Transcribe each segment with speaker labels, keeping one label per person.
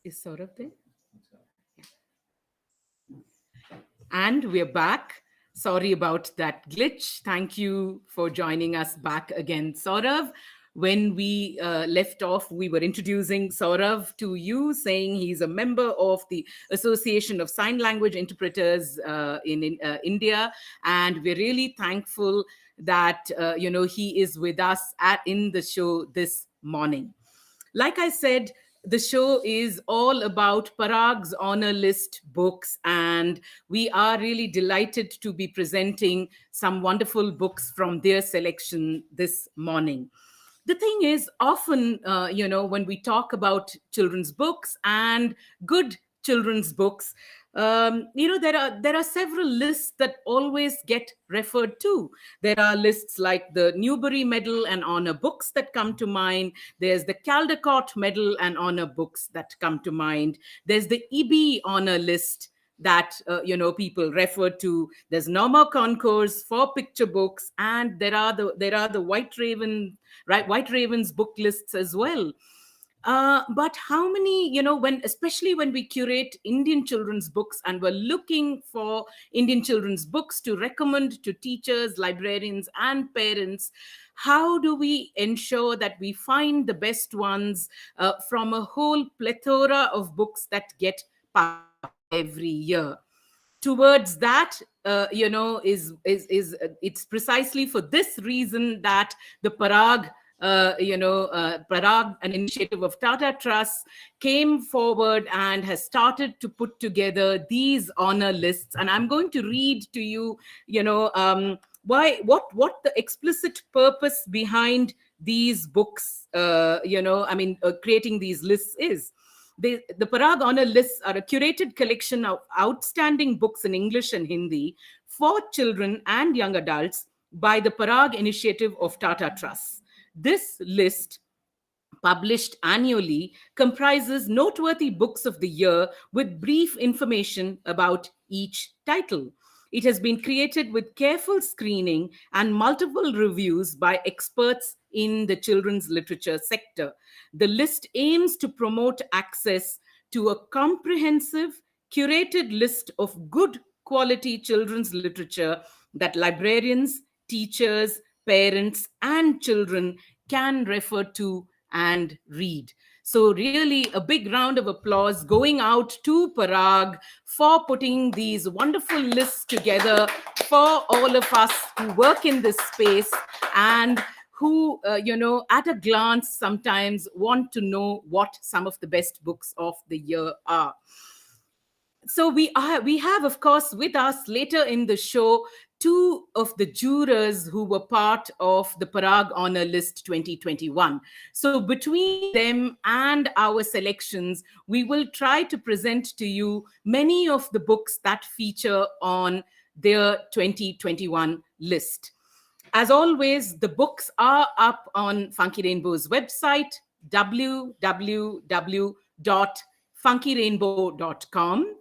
Speaker 1: Is Saurabh there? And we're back. Sorry about that glitch. Thank you for joining us back again, Saurav. When we left off, we were introducing Saurav to you, saying he's a member of the Association of Sign Language Interpreters in India, and we're really thankful that he is with us in the show this morning. Like I said, the show is all about Parag's honor list books, and we are really delighted to be presenting some wonderful books from their selection this morning. The thing is, often, when we talk about children's books and good children's books, there are several lists that always get referred to. There are lists like the Newbery Medal and Honor books that come to mind. There's the Caldecott Medal and Honor books that come to mind. There's the EB Honor list that people refer to. There's Norma Concourse for picture books, and there are the White Ravens book lists as well. But how many, especially when we curate Indian children's books and we're looking for Indian children's books to recommend to teachers, librarians, and parents, how do we ensure that we find the best ones from a whole plethora of books that get published every year? Towards that, it's precisely for this reason that the Parag, an initiative of Tata Trust, came forward and has started to put together these honor lists. And I'm going to read to you, what the explicit purpose behind these books, creating these lists is. The Parag Honor lists are a curated collection of outstanding books in English and Hindi for children and young adults by the Parag initiative of Tata Trust. This list, published annually, comprises noteworthy books of the year with brief information about each title. It has been created with careful screening and multiple reviews by experts in the children's literature sector. The list aims to promote access to a comprehensive, curated list of good quality children's literature that librarians, teachers, parents, and children can refer to and read. So, really, a big round of applause going out to Parag for putting these wonderful lists together for all of us who work in this space and who, at a glance sometimes want to know what some of the best books of the year are. So we have, of course, with us later in the show two of the jurors who were part of the Parag Honor List 2021. So between them and our selections, we will try to present to you many of the books that feature on their 2021 list. As always, the books are up on Funky Rainbow's website, www.funkyrainbow.com.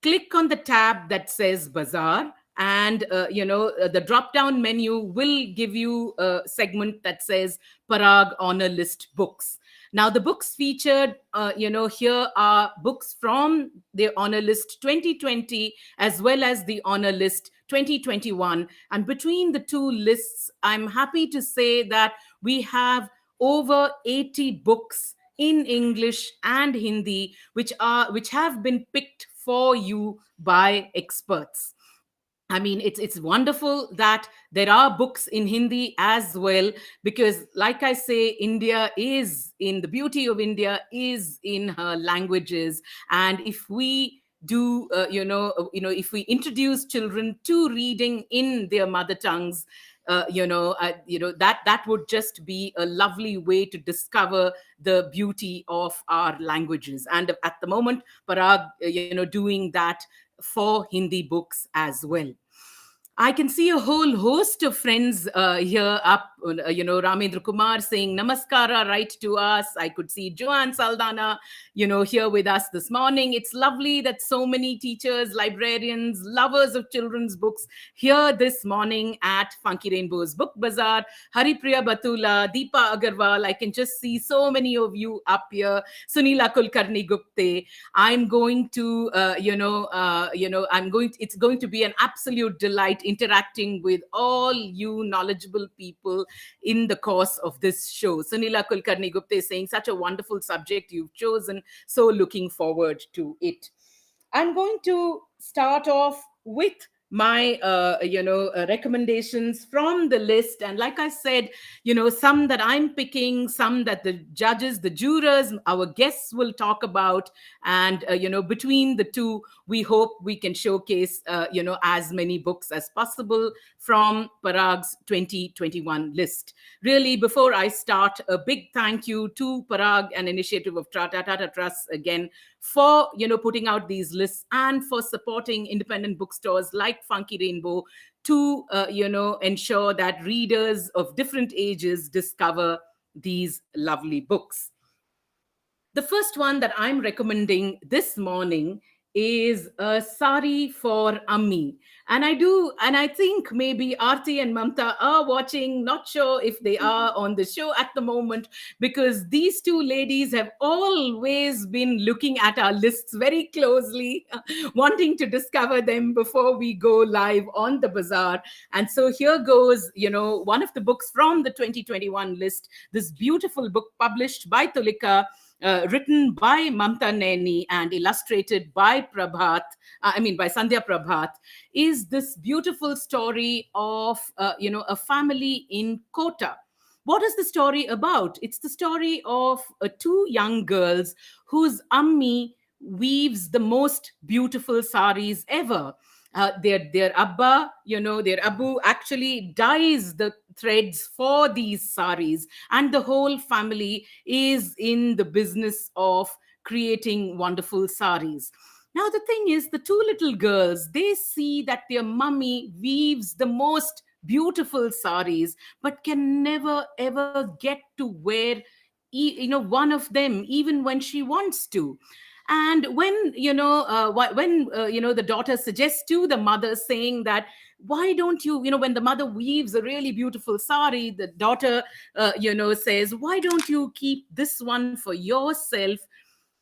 Speaker 1: Click on the tab that says Bazaar, and the drop down menu will give you a segment that says Parag Honor List books. Now, the books featured, here are books from the Honor List 2020 as well as the Honor List 2021. And between the two lists, I'm happy to say that we have over 80 books in English and Hindi, which have been picked for you by experts. I mean, it's wonderful that there are books in Hindi as well, because, like I say, the beauty of India is in her languages, and if we do, if we introduce children to reading in their mother tongues, that would just be a lovely way to discover the beauty of our languages. And at the moment, Parag, doing that for Hindi books as well. I can see a whole host of friends here up, Ramendra Kumar saying Namaskara right to us. I could see Joanne Saldana, here with us this morning. It's lovely that so many teachers, librarians, lovers of children's books here this morning at Funky Rainbow's Book Bazaar. Haripriya Batula, Deepa Agarwal, I can just see so many of you up here. Sunila Kulkarni Gupte. I'm going to, it's going to be an absolute delight interacting with all you knowledgeable people in the course of this show. Sunila Kulkarni Gupta is saying, such a wonderful subject you've chosen. So looking forward to it. I'm going to start off with my recommendations from the list, and like I said, some that I'm picking, some that the judges, the jurors, our guests will talk about, and between the two, we hope we can showcase as many books as possible from Parag's 2021 list. Really, before I start, a big thank you to Parag, an initiative of Tata Trust, again, for putting out these lists and for supporting independent bookstores like Funky Rainbow to ensure that readers of different ages discover these lovely books. The first one that I'm recommending this morning is a Sari for Ammi. And I think maybe Aarti and Mamta are watching, not sure if they are on the show at the moment, because these two ladies have always been looking at our lists very closely, wanting to discover them before we go live on the bazaar. And so here goes, one of the books from the 2021 list, this beautiful book published by Tulika, written by Mamta Naini and illustrated by by Sandhya Prabhat, is this beautiful story of, a family in Kota. What is the story about? It's the story of two young girls whose Ammi weaves the most beautiful saris ever. Their Abba, their Abu actually dyes the threads for these saris, and the whole family is in the business of creating wonderful saris. Now, the thing is, the two little girls, they see that their mummy weaves the most beautiful saris, but can never ever get to wear, one of them, even when she wants to. And when the daughter suggests to the mother, saying that, why don't you, when the mother weaves a really beautiful sari, the daughter says, why don't you keep this one for yourself?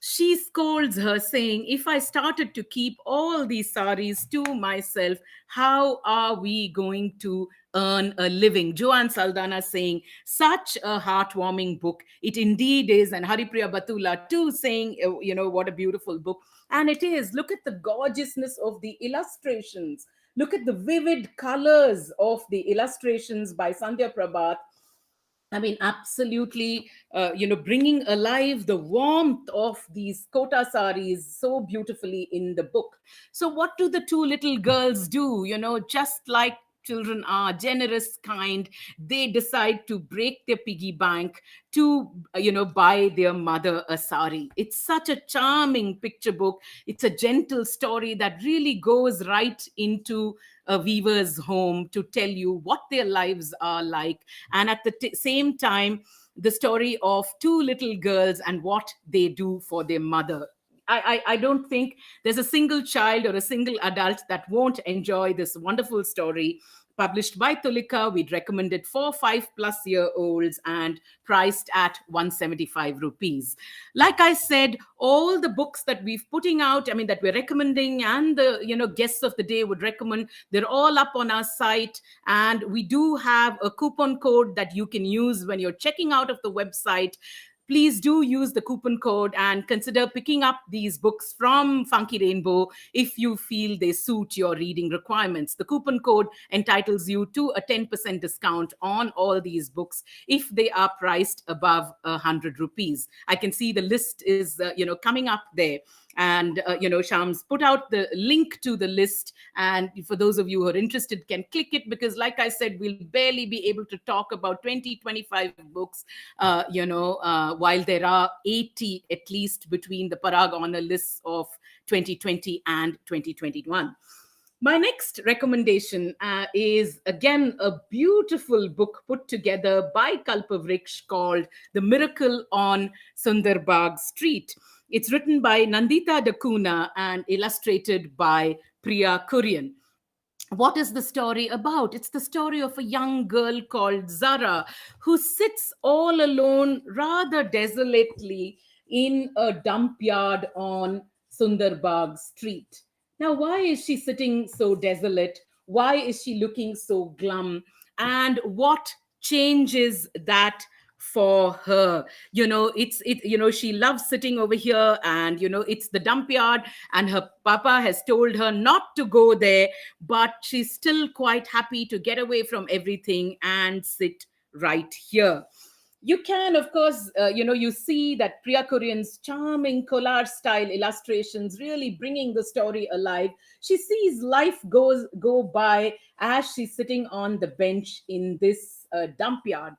Speaker 1: She scolds her, saying, if I started to keep all these saris to myself, how are we going to earn a living? Joanne Saldana saying, such a heartwarming book. It indeed is. And Haripriya Batula too saying, what a beautiful book. And it is. Look at the gorgeousness of the illustrations. Look at the vivid colors of the illustrations by Sandhya Prabhat. I mean, absolutely, bringing alive the warmth of these Kota saris so beautifully in the book. So, what do the two little girls do? Just like children are generous, kind, they decide to break their piggy bank to, buy their mother a sari. It's such a charming picture book. It's a gentle story that really goes right into a weaver's home to tell you what their lives are like. And at the same time, the story of two little girls and what they do for their mother. I don't think there's a single child or a single adult that won't enjoy this wonderful story, published by Tulika. We'd recommend it for 5+ year olds and priced at 175 rupees. Like I said, all the books that we've putting out, that we're recommending, and the guests of the day would recommend, they're all up on our site. And we do have a coupon code that you can use when you're checking out of the website. Please do use the coupon code and consider picking up these books from Funky Rainbow if you feel they suit your reading requirements. The coupon code entitles you to a 10% discount on all these books if they are priced above 100 rupees. I can see the list is, coming up there. And, Shams put out the link to the list. And for those of you who are interested, can click it, because like I said, we'll barely be able to talk about 20-25 books, while there are 80 at least between the Parag honor lists of 2020 and 2021. My next recommendation is again a beautiful book put together by Kalpavriksha called The Miracle on Sundarbag Street. It's written by Nandita Dakuna and illustrated by Priya Kurian. What is the story about? It's the story of a young girl called Zara who sits all alone, rather desolately, in a dump yard on Sundarbag Street. Now, why is she sitting so desolate? Why is she looking so glum? And what changes that for her? She loves sitting over here, and it's the dump yard, and her papa has told her not to go there, but she's still quite happy to get away from everything and sit right here. You can, of course, you see that Priya Kurian's charming collage style illustrations really bringing the story alive. She sees life go by as she's sitting on the bench in this dump yard.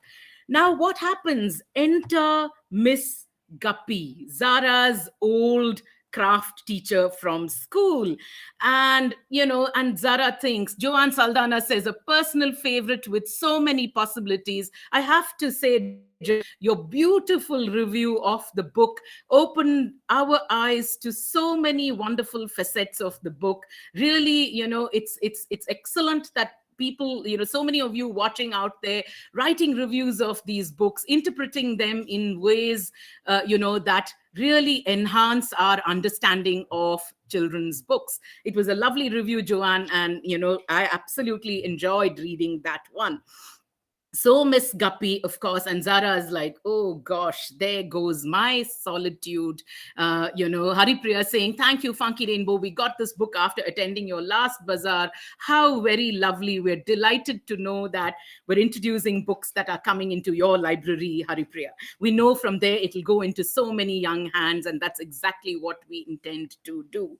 Speaker 1: Now, what happens? Enter Miss Guppy, Zara's old craft teacher from school. And Zara thinks, Joanne Saldana says, a personal favorite with so many possibilities. I have to say, your beautiful review of the book opened our eyes to so many wonderful facets of the book. Really, it's excellent that people, so many of you watching out there, writing reviews of these books, interpreting them in ways that really enhance our understanding of children's books. It was a lovely review, Joanne, and I absolutely enjoyed reading that one. So Miss Guppy, of course, and Zara is like, oh gosh, there goes my solitude. Haripriya saying, thank you, Funky Rainbow. We got this book after attending your last bazaar. How very lovely. We're delighted to know that we're introducing books that are coming into your library, Haripriya. We know from there it'll go into so many young hands, and that's exactly what we intend to do.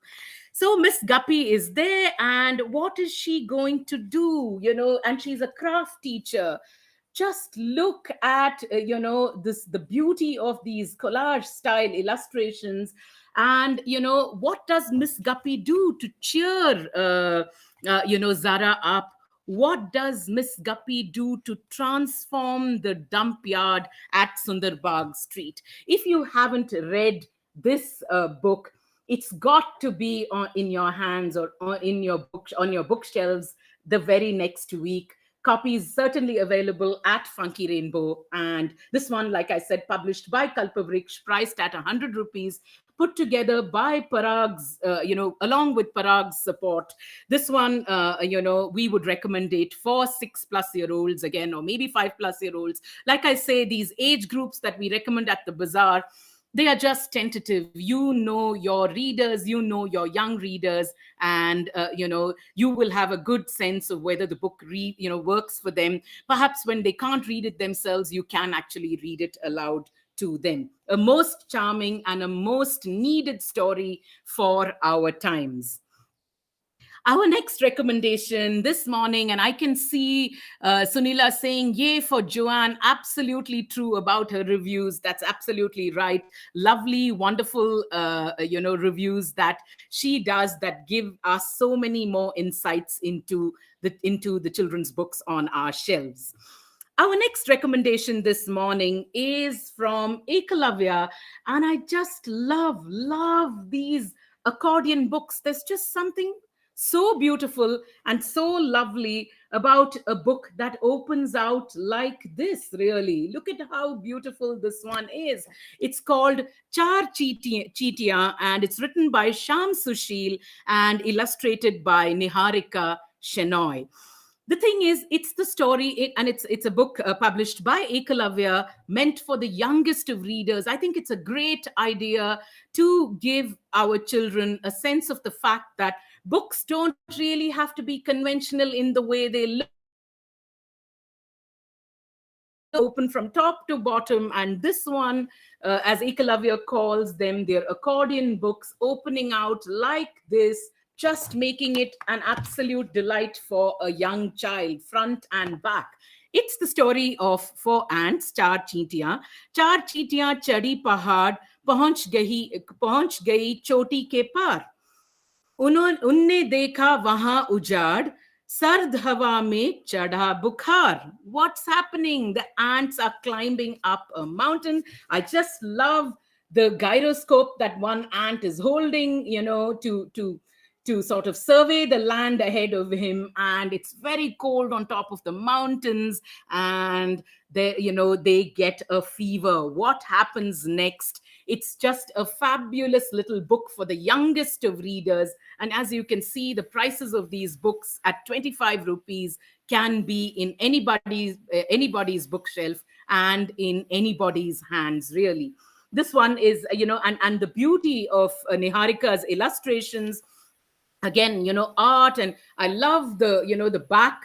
Speaker 1: So Miss Guppy is there, and what is she going to do? And she's a craft teacher. Just look at the beauty of these collage style illustrations, and what does Miss Guppy do to cheer Zara up? What does Miss Guppy do to transform the dump yard at Sundarbag Street? If you haven't read this book, it's got to be in your hands, or on your bookshelves the very next week. Copies certainly available at Funky Rainbow. And this one, like I said, published by Kalpavriksha, priced at 100 rupees, put together by Parag's, along with Parag's support. This one, we would recommend it for 6+-year-olds again, or maybe 5+-year-olds. Like I say, these age groups that we recommend at the bazaar, they are just tentative. Your readers, your young readers, and you will have a good sense of whether the book works for them. Perhaps when they can't read it themselves, you can actually read it aloud to them. A most charming and a most needed story for our times. Our next recommendation this morning, and I can see Sunila saying, yay for Joanne. Absolutely true about her reviews. That's absolutely right. Lovely, wonderful, reviews that she does that give us so many more insights into the children's books on our shelves. Our next recommendation this morning is from Ekalavya, and I just love these accordion books. There's just something so beautiful and so lovely about a book that opens out like this, really. Look at how beautiful this one is. It's called Char Cheetiyan, and it's written by Sham Sushil and illustrated by Niharika Shenoy. The thing is, it's the story, and it's a book published by Ekalavya, meant for the youngest of readers. I think it's a great idea to give our children a sense of the fact that books don't really have to be conventional in the way they look. Open from top to bottom, and this one, as Ekalavya calls them, they're accordion books opening out like this, just making it an absolute delight for a young child, front and back. It's the story of 4 ants, Char Cheetiyan. Char Cheetiyan chadi pahad, pahunch gayi choti ke par. उनने देखा वहां उजाड़, सर्द हवा में चढ़ा बुखार. What's happening? The ants are climbing up a mountain. I just love the gyroscope that one ant is holding, to sort of survey the land ahead of him, and it's very cold on top of the mountains, and they get a fever. What happens next? It's just a fabulous little book for the youngest of readers. And as you can see, the prices of these books at 25 rupees can be in anybody's bookshelf and in anybody's hands, really. This one is, and the beauty of Niharika's illustrations, again, art. And I love the back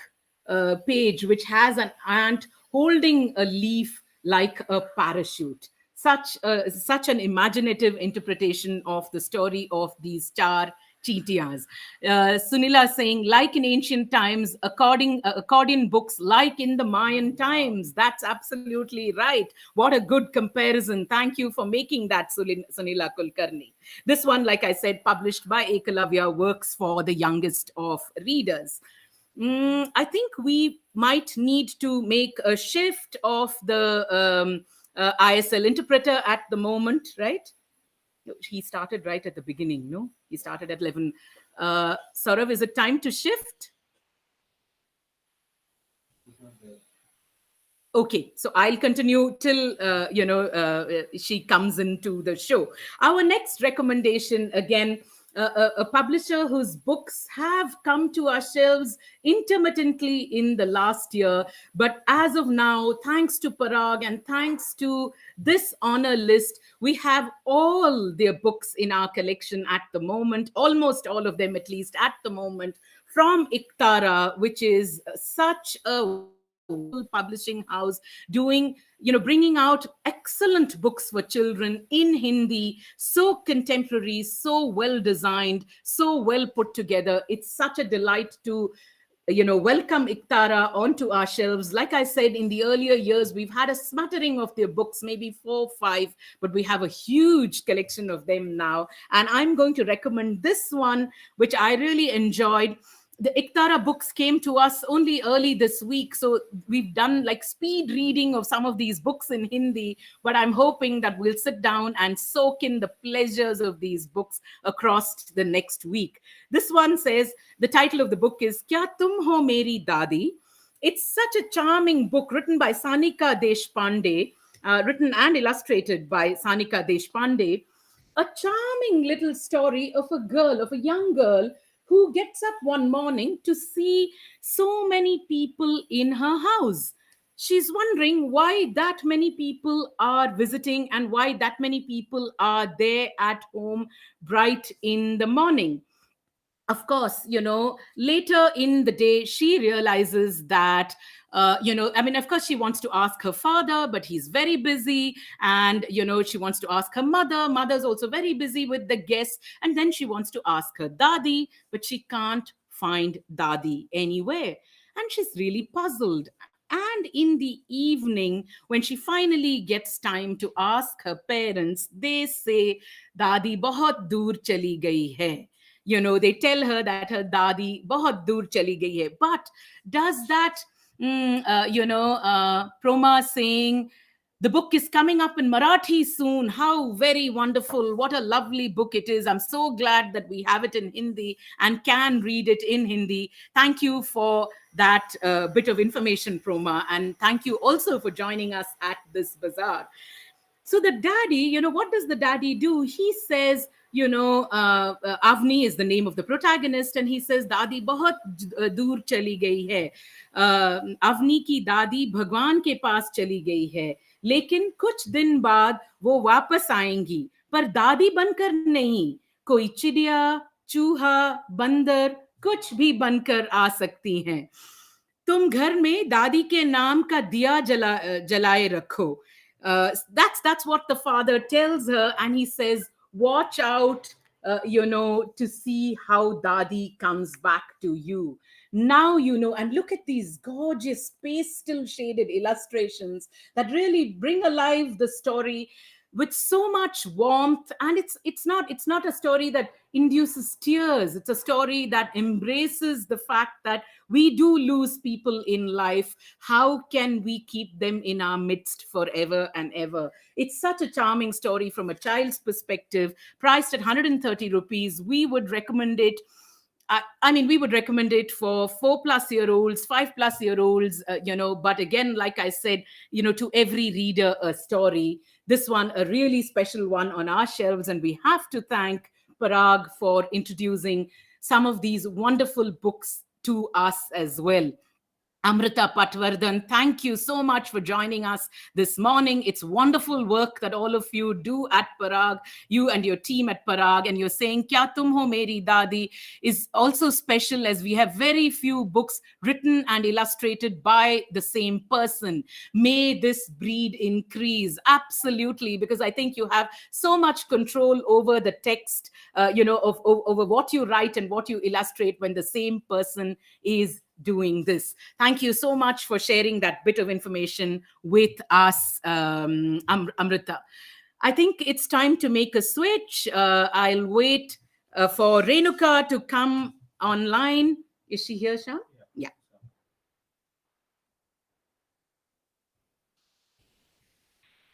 Speaker 1: page, which has an ant holding a leaf like a parachute. Such an imaginative interpretation of the story of these star cheetias. Sunila saying, like in ancient times, accordion books like in the Mayan times. That's absolutely right. What a good comparison. Thank you for making that, Sunila Kulkarni. This one, like I said, published by Ekalavya, works for the youngest of readers. I think we might need to make a shift of the ISL interpreter at the moment, right? He started right at the beginning, no? He started at 11. Saurav, is it time to shift? Okay, so I'll continue till she comes into the show. Our next recommendation, again, a publisher whose books have come to our shelves intermittently in the last year, but as of now, thanks to Parag and thanks to this honor list, we have all their books in our collection at the moment, almost all of them at least at the moment, from Iktara, which is such a publishing house, bringing out excellent books for children in Hindi, so contemporary, so well designed, so well put together. It's such a delight to welcome Iktara onto our shelves. Like I said, in the earlier years, we've had a smattering of their books, maybe 4 or 5, but we have a huge collection of them now. And I'm going to recommend this one, which I really enjoyed. The Iktara books came to us only early this week, so we've done like speed reading of some of these books in Hindi, but I'm hoping that we'll sit down and soak in the pleasures of these books across the next week. This one says, the title of the book is Kya Tum Ho Meri Dadi? It's such a charming book written by Sanika Deshpande, written and illustrated by Sanika Deshpande. A charming little story of a young girl who gets up one morning to see so many people in her house. She's wondering why that many people are visiting and why that many people are there at home bright in the morning. Of course, later in the day, she realizes that, of course, she wants to ask her father, but he's very busy. And, she wants to ask her mother. Mother's also very busy with the guests. And then she wants to ask her Dadi, but she can't find Dadi anywhere. And she's really puzzled. And in the evening, when she finally gets time to ask her parents, they say, Dadi bahut dur chali gayi hai. They tell her that her dadi bahut dur chali gayi hai. But does that, Proma saying, the book is coming up in Marathi soon. How very wonderful. What a lovely book it is. I'm so glad that we have it in Hindi and can read it in Hindi. Thank you for that bit of information, Proma. And thank you also for joining us at this bazaar. So the daddy, what does the daddy do? He says, Avni is the name of the protagonist, and he says, Dadi bahut dur chali gayi hai. Avni ki dadi Bhagwan ke paas chali gayi hai. लेकिन कुछ दिन बाद वो वापस आएंगी, पर दादी बनकर नहीं, कोई चिड़िया, चूहा, बंदर कुछ भी बनकर आ सकती हैं. तुम घर में दादी के नाम का दिया जलाए रखो. That's what the father tells her, and he says, watch out, to see how Dadi comes back to you. Now and look at these gorgeous pastel shaded illustrations that really bring alive the story. with so much warmth. And it's not a story that induces tears. It's a story that embraces the fact that we do lose people in life. How can we keep them in our midst forever and ever? It's such a charming story from a child's perspective, priced at 130 rupees. We would recommend it. I mean, we would recommend it for 4+ year olds, 5+ year olds, but again, like I said, to every reader, a story. This one, a really special one on our shelves. And we have to thank Parag for introducing some of these wonderful books to us as well. Amrita Patwardhan, thank you so much for joining us this morning. It's wonderful work that all of you do at Parag, you and your team at Parag. And you're saying Kya Tum Ho Meri Dadi is also special, as we have very few books written and illustrated by the same person. May this breed increase. Absolutely, because I think you have so much control over the text, over what you write and what you illustrate when the same person is doing this. Thank you so much for sharing that bit of information with us, Amrita. I think it's time to make a switch. I'll wait for Renuka to come online. Is she here, Sham? Yeah.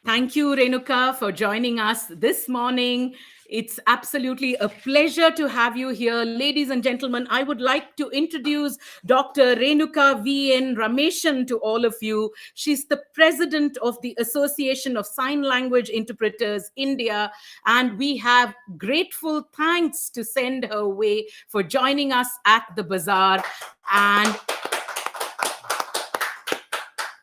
Speaker 1: Thank you, Renuka, for joining us this morning. It's absolutely a pleasure to have you here. Ladies and gentlemen, I would like to introduce Dr. Renuka V.N. Rameshan to all of you. She's the president of the Association of Sign Language Interpreters India, and we have grateful thanks to send her way for joining us at the bazaar and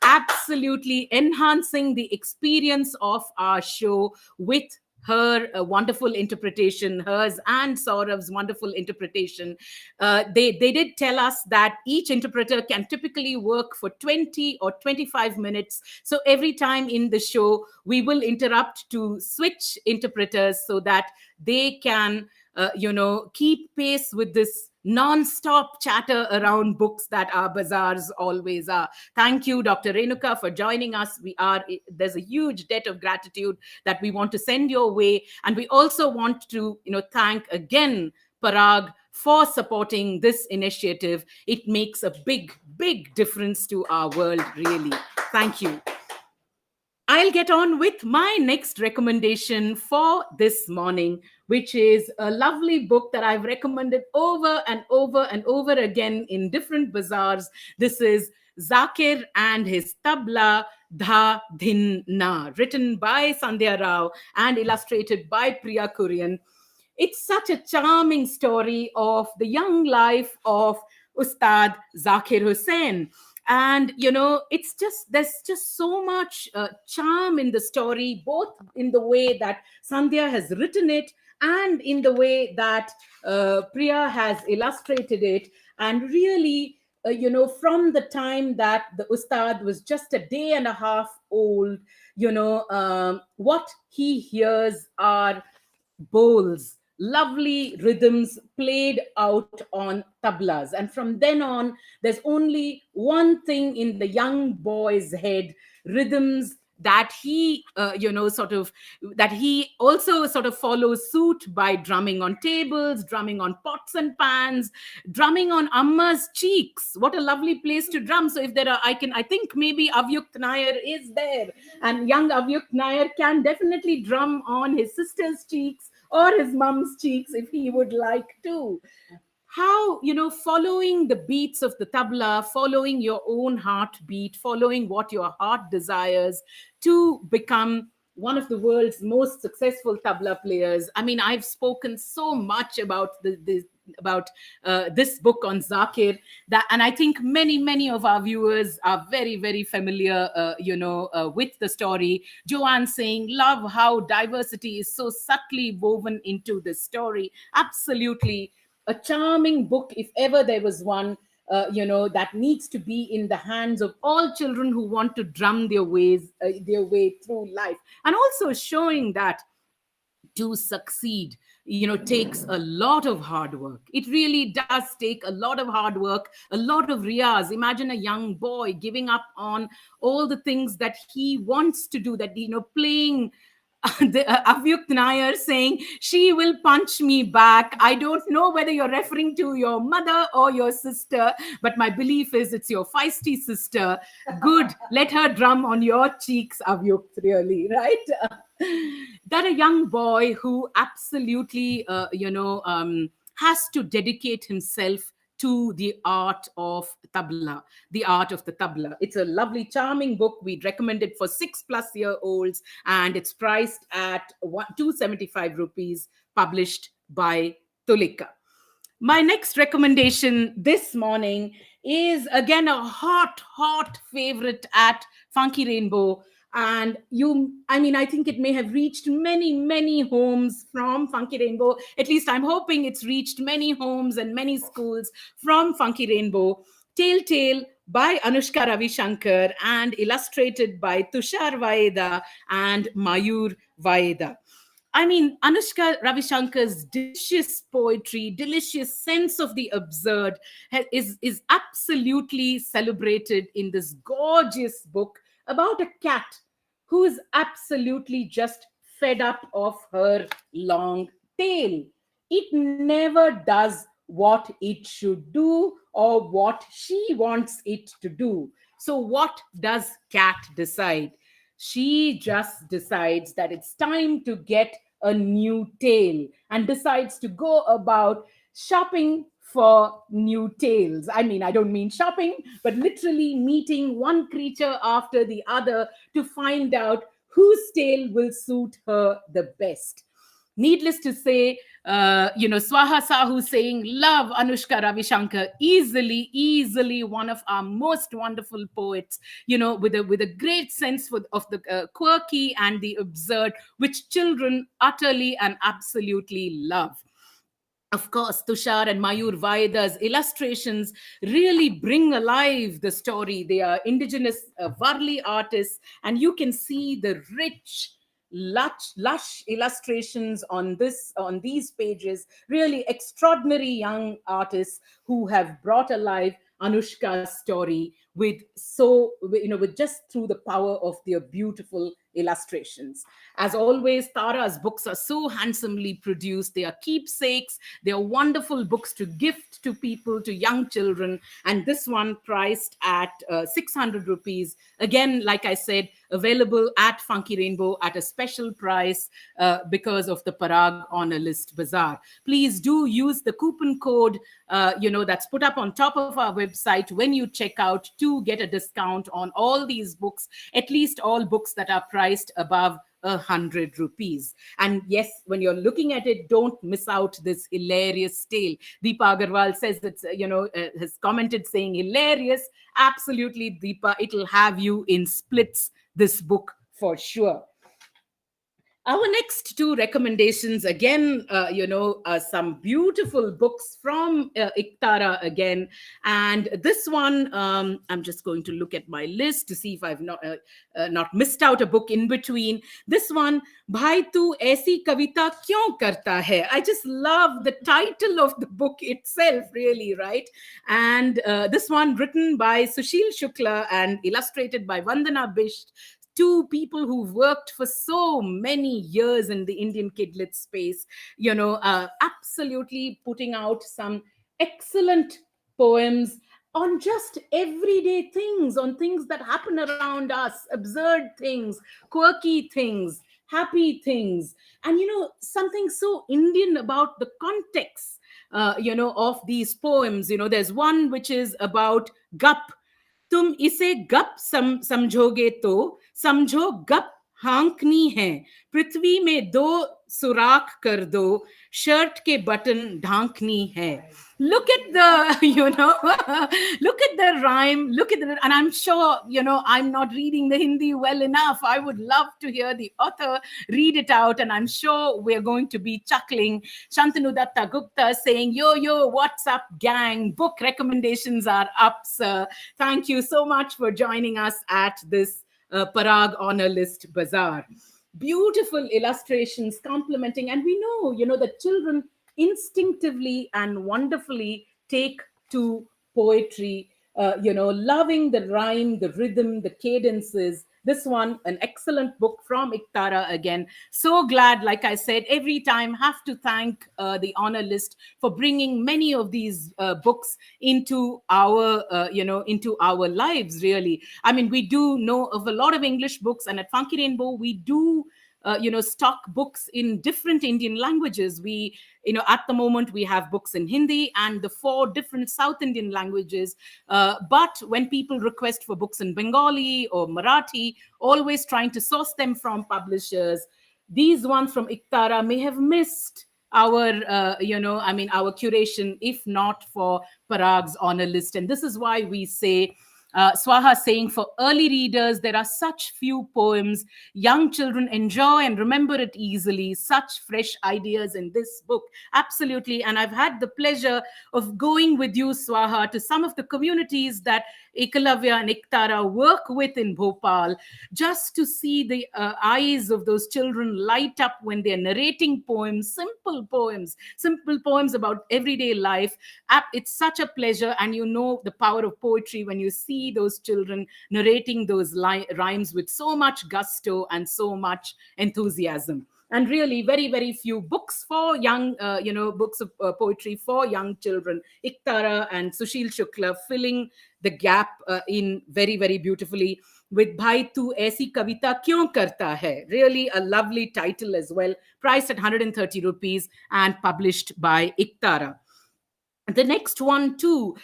Speaker 1: absolutely enhancing the experience of our show with her wonderful interpretation, hers and Saurav's wonderful interpretation. They did tell us that each interpreter can typically work for 20 or 25 minutes. So every time in the show, we will interrupt to switch interpreters so that they can, keep pace with this non-stop chatter around books that our bazaars always are. Thank you, Dr. Renuka, for joining us. There's a huge debt of gratitude that we want to send your way. And we also want to, thank again Parag for supporting this initiative. It makes a big, big difference to our world, really. Thank you. I'll get on with my next recommendation for this morning, which is a lovely book that I've recommended over and over and over again in different bazaars. This is Zakir and his Tabla Dha Dhin Na, written by Sandhya Rao and illustrated by Priya Kurian. It's such a charming story of the young life of Ustad Zakir Hussain. And there's just so much charm in the story, both in the way that Sandhya has written it and in the way that Priya has illustrated it. And really, from the time that the Ustad was just a day and a half old, what he hears are bowls, lovely rhythms played out on tablas. And from then on, there's only one thing in the young boy's head: rhythms that he, that he also sort of follows suit by drumming on tables, drumming on pots and pans, drumming on Amma's cheeks. What a lovely place to drum. So if there are, I think maybe Avyukt Nair is there, and young Avyukt Nair can definitely drum on his sister's cheeks or his mum's cheeks if he would like to. How, following the beats of the tabla, following your own heartbeat, following what your heart desires to become one of the world's most successful tabla players. I mean, I've spoken so much about this book on Zakir, and I think many of our viewers are very, very familiar, with the story. Joanne saying, love how diversity is so subtly woven into the story. Absolutely. A charming book, if ever there was one, that needs to be in the hands of all children who want to drum their way through life. And also showing that to succeed, takes a lot of hard work. It really does take a lot of hard work, a lot of riyaz. Imagine a young boy giving up on all the things that he wants to do, that, playing Avyukt Nair saying, she will punch me back. I don't know whether you're referring to your mother or your sister, but my belief is it's your feisty sister. Good. Let her drum on your cheeks, Avyukt, really, right? That a young boy who absolutely, has to dedicate himself to the art of tabla, the art of the tabla. It's a lovely, charming book. We'd recommend it for 6+ year olds, and it's priced at 275 rupees, published by Tulika. My next recommendation this morning is again a hot favorite at Funky Rainbow. And I think it may have reached many homes from Funky Rainbow. At least I'm hoping it's reached many homes and many schools from Funky Rainbow. Telltale by Anushka Ravishankar and illustrated by Tushar Vaida and Mayur Vaida. Anushka Ravishankar's delicious poetry, delicious sense of the absurd is absolutely celebrated in this gorgeous book about a cat who is absolutely just fed up of her long tail. It never does what it should do or what she wants it to do. So, what does cat decide? She just decides that it's time to get a new tail and decides to go about shopping for new tails. I don't mean shopping, but literally meeting one creature after the other to find out whose tail will suit her the best. Needless to say, Swaha Sahu saying, love Anushka Ravishankar, easily one of our most wonderful poets, with a great sense of the quirky and the absurd, which children utterly and absolutely love. Of course, Tushar and Mayur Vaida's illustrations really bring alive the story. They are indigenous Varli artists, and you can see the rich, lush illustrations on these pages. Really extraordinary young artists who have brought alive Anushka's story with just through the power of their beautiful illustrations. As always, Tara's books are so handsomely produced. They are keepsakes. They are wonderful books to gift to people, to young children. And this one priced at 600 rupees. Again, like I said, available at Funky Rainbow at a special price because of the Parag Honor List Bazaar. Please do use the coupon code, that's put up on top of our website when you check out to get a discount on all these books, at least all books that are priced above 100 rupees. And yes, when you're looking at it, don't miss out this hilarious tale. Deepa Agarwal says has commented saying hilarious. Absolutely, Deepa, it'll have you in splits, this book, for sure. Our next two recommendations, again, some beautiful books from Iktara again. And this one, I'm just going to look at my list to see if I've not missed out a book in between. This one, Bhai Tu Aisi Kavita Kyun Karta Hai? I just love the title of the book itself, really, right? And this one written by Sushil Shukla and illustrated by Vandana Bisht, two people who've worked for so many years in the Indian kidlit space, absolutely putting out some excellent poems on just everyday things, on things that happen around us, absurd things, quirky things, happy things. And, something so Indian about the context, of these poems. There's one which is about gup. तुम इसे गप समझोगे तो समझो गप हाँकनी है पृथ्वी में दो सुराख कर दो शर्ट के बटन ढांकनी है. Look at the look at the rhyme, and I'm sure I'm not reading the Hindi well enough. I would love to hear the author read it out, and I'm sure we're going to be chuckling. Shantanu Datta Gupta saying, yo, what's up, gang? Book recommendations are up, sir. Thank you so much for joining us at this Parag Honor List Bazaar. Beautiful illustrations complementing, and we know that children instinctively and wonderfully take to poetry, loving the rhyme, the rhythm, the cadences, This one, an excellent book from Iktara again. So glad, like I said, every time have to thank the honor list for bringing many of these books into our, into our lives, really. I mean, we do know of a lot of English books, and at Funky Rainbow, we do stock books in different Indian languages. We, at the moment, we have books in Hindi and the 4 different South Indian languages. But when people request for books in Bengali or Marathi, always trying to source them from publishers, these ones from Iktara may have missed our, our curation, if not for Parag's honor list. And this is why we say, Swaha saying, for early readers, there are such few poems. Young children enjoy and remember it easily. Such fresh ideas in this book. Absolutely. And I've had the pleasure of going with you, Swaha, to some of the communities that Ekalavya and Iktara work with in Bhopal, just to see the eyes of those children light up when they're narrating poems, simple poems about everyday life. It's such a pleasure. And you know the power of poetry when you see those children narrating those rhymes with so much gusto and so much enthusiasm. And really, very, very few books for young, books of poetry for young children. Iktara and Sushil Shukla filling the gap in very, very beautifully with Bhai Tu Aisi Kavita Kyun Karta Hai. Really a lovely title as well, priced at 130 rupees and published by Iktara. The next one too,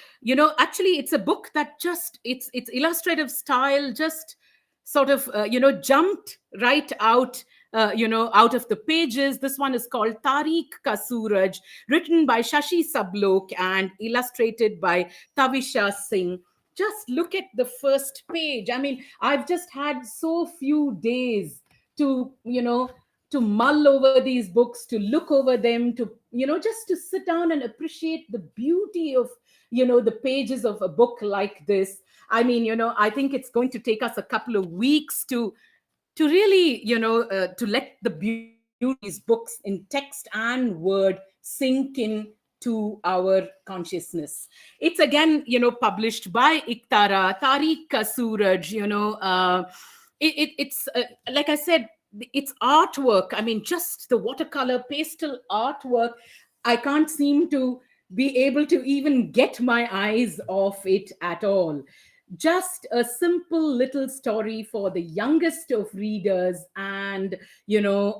Speaker 1: actually it's a book that just, its illustrative style just sort of, jumped right out, out of the pages. This one is called Tariq Ka Suraj, written by Shashi Sablok and illustrated by Tavisha Singh. Just look at the first page. I mean, I've just had so few days to, to mull over these books, to look over them, to, just to sit down and appreciate the beauty of, the pages of a book like this. I mean, I think it's going to take us a couple of weeks to really, to let the beauty of these books in text and word sink in to our consciousness. It's again, published by Iktara, Tariq Ka Suraj, it's like I said, it's artwork. I mean, just the watercolor pastel artwork, I can't seem to be able to even get my eyes off it at all. Just a simple little story for the youngest of readers, and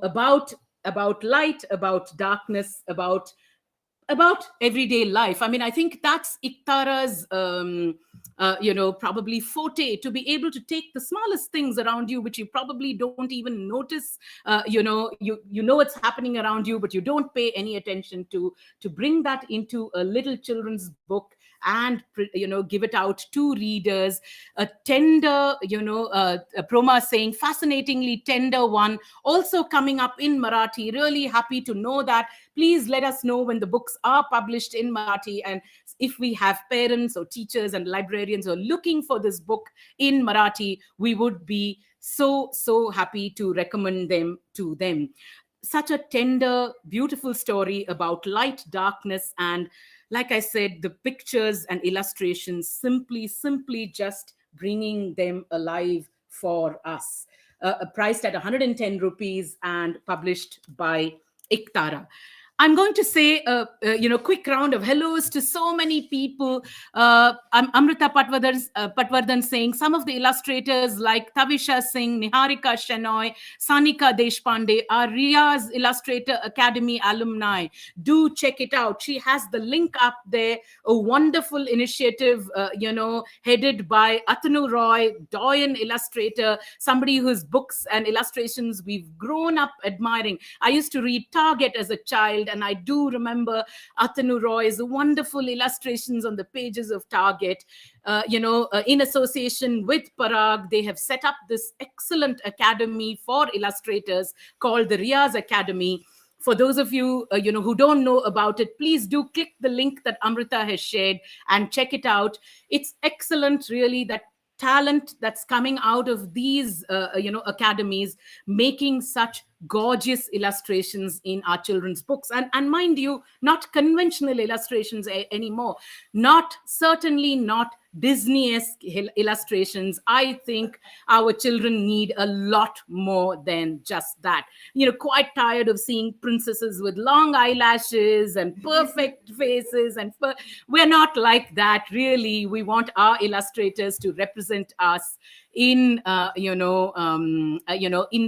Speaker 1: about light, about darkness, about everyday life. I mean, I think that's Iktara's probably forte, to be able to take the smallest things around you, which you probably don't even notice. You know it's happening around you, but you don't pay any attention to bring that into a little children's book and give it out to readers. A tender, Proma saying, fascinatingly tender one, also coming up in Marathi. Really happy to know that. Please let us know when the books are published in Marathi, and if we have parents or teachers and librarians who are looking for this book in Marathi, we would be so happy to recommend them to them. Such a tender, beautiful story about light, darkness, and like I said, the pictures and illustrations simply just bringing them alive for us. Priced at 110 rupees and published by Iktara. I'm going to say quick round of hellos to so many people. Amrita Patwardhan saying some of the illustrators like Tavisha Singh, Niharika Shenoy, Sanika Deshpande are Riya's Illustrator Academy alumni. Do check it out. She has the link up there. A wonderful initiative, headed by Atanu Roy, Doyen illustrator, somebody whose books and illustrations we've grown up admiring. I used to read Target as a child, and I do remember Atanu Roy's wonderful illustrations on the pages of Target. In association with Parag, they have set up this excellent academy for illustrators called the Riyaz Academy. For those of you, who don't know about it, please do click the link that Amrita has shared and check it out. It's excellent, really, that talent that's coming out of these academies, making such gorgeous illustrations in our children's books, and mind you, not conventional illustrations anymore, certainly not Disney-esque illustrations. I think our children need a lot more than just that. Quite tired of seeing princesses with long eyelashes and perfect faces, and we're not like that, really. We want our illustrators to represent us in in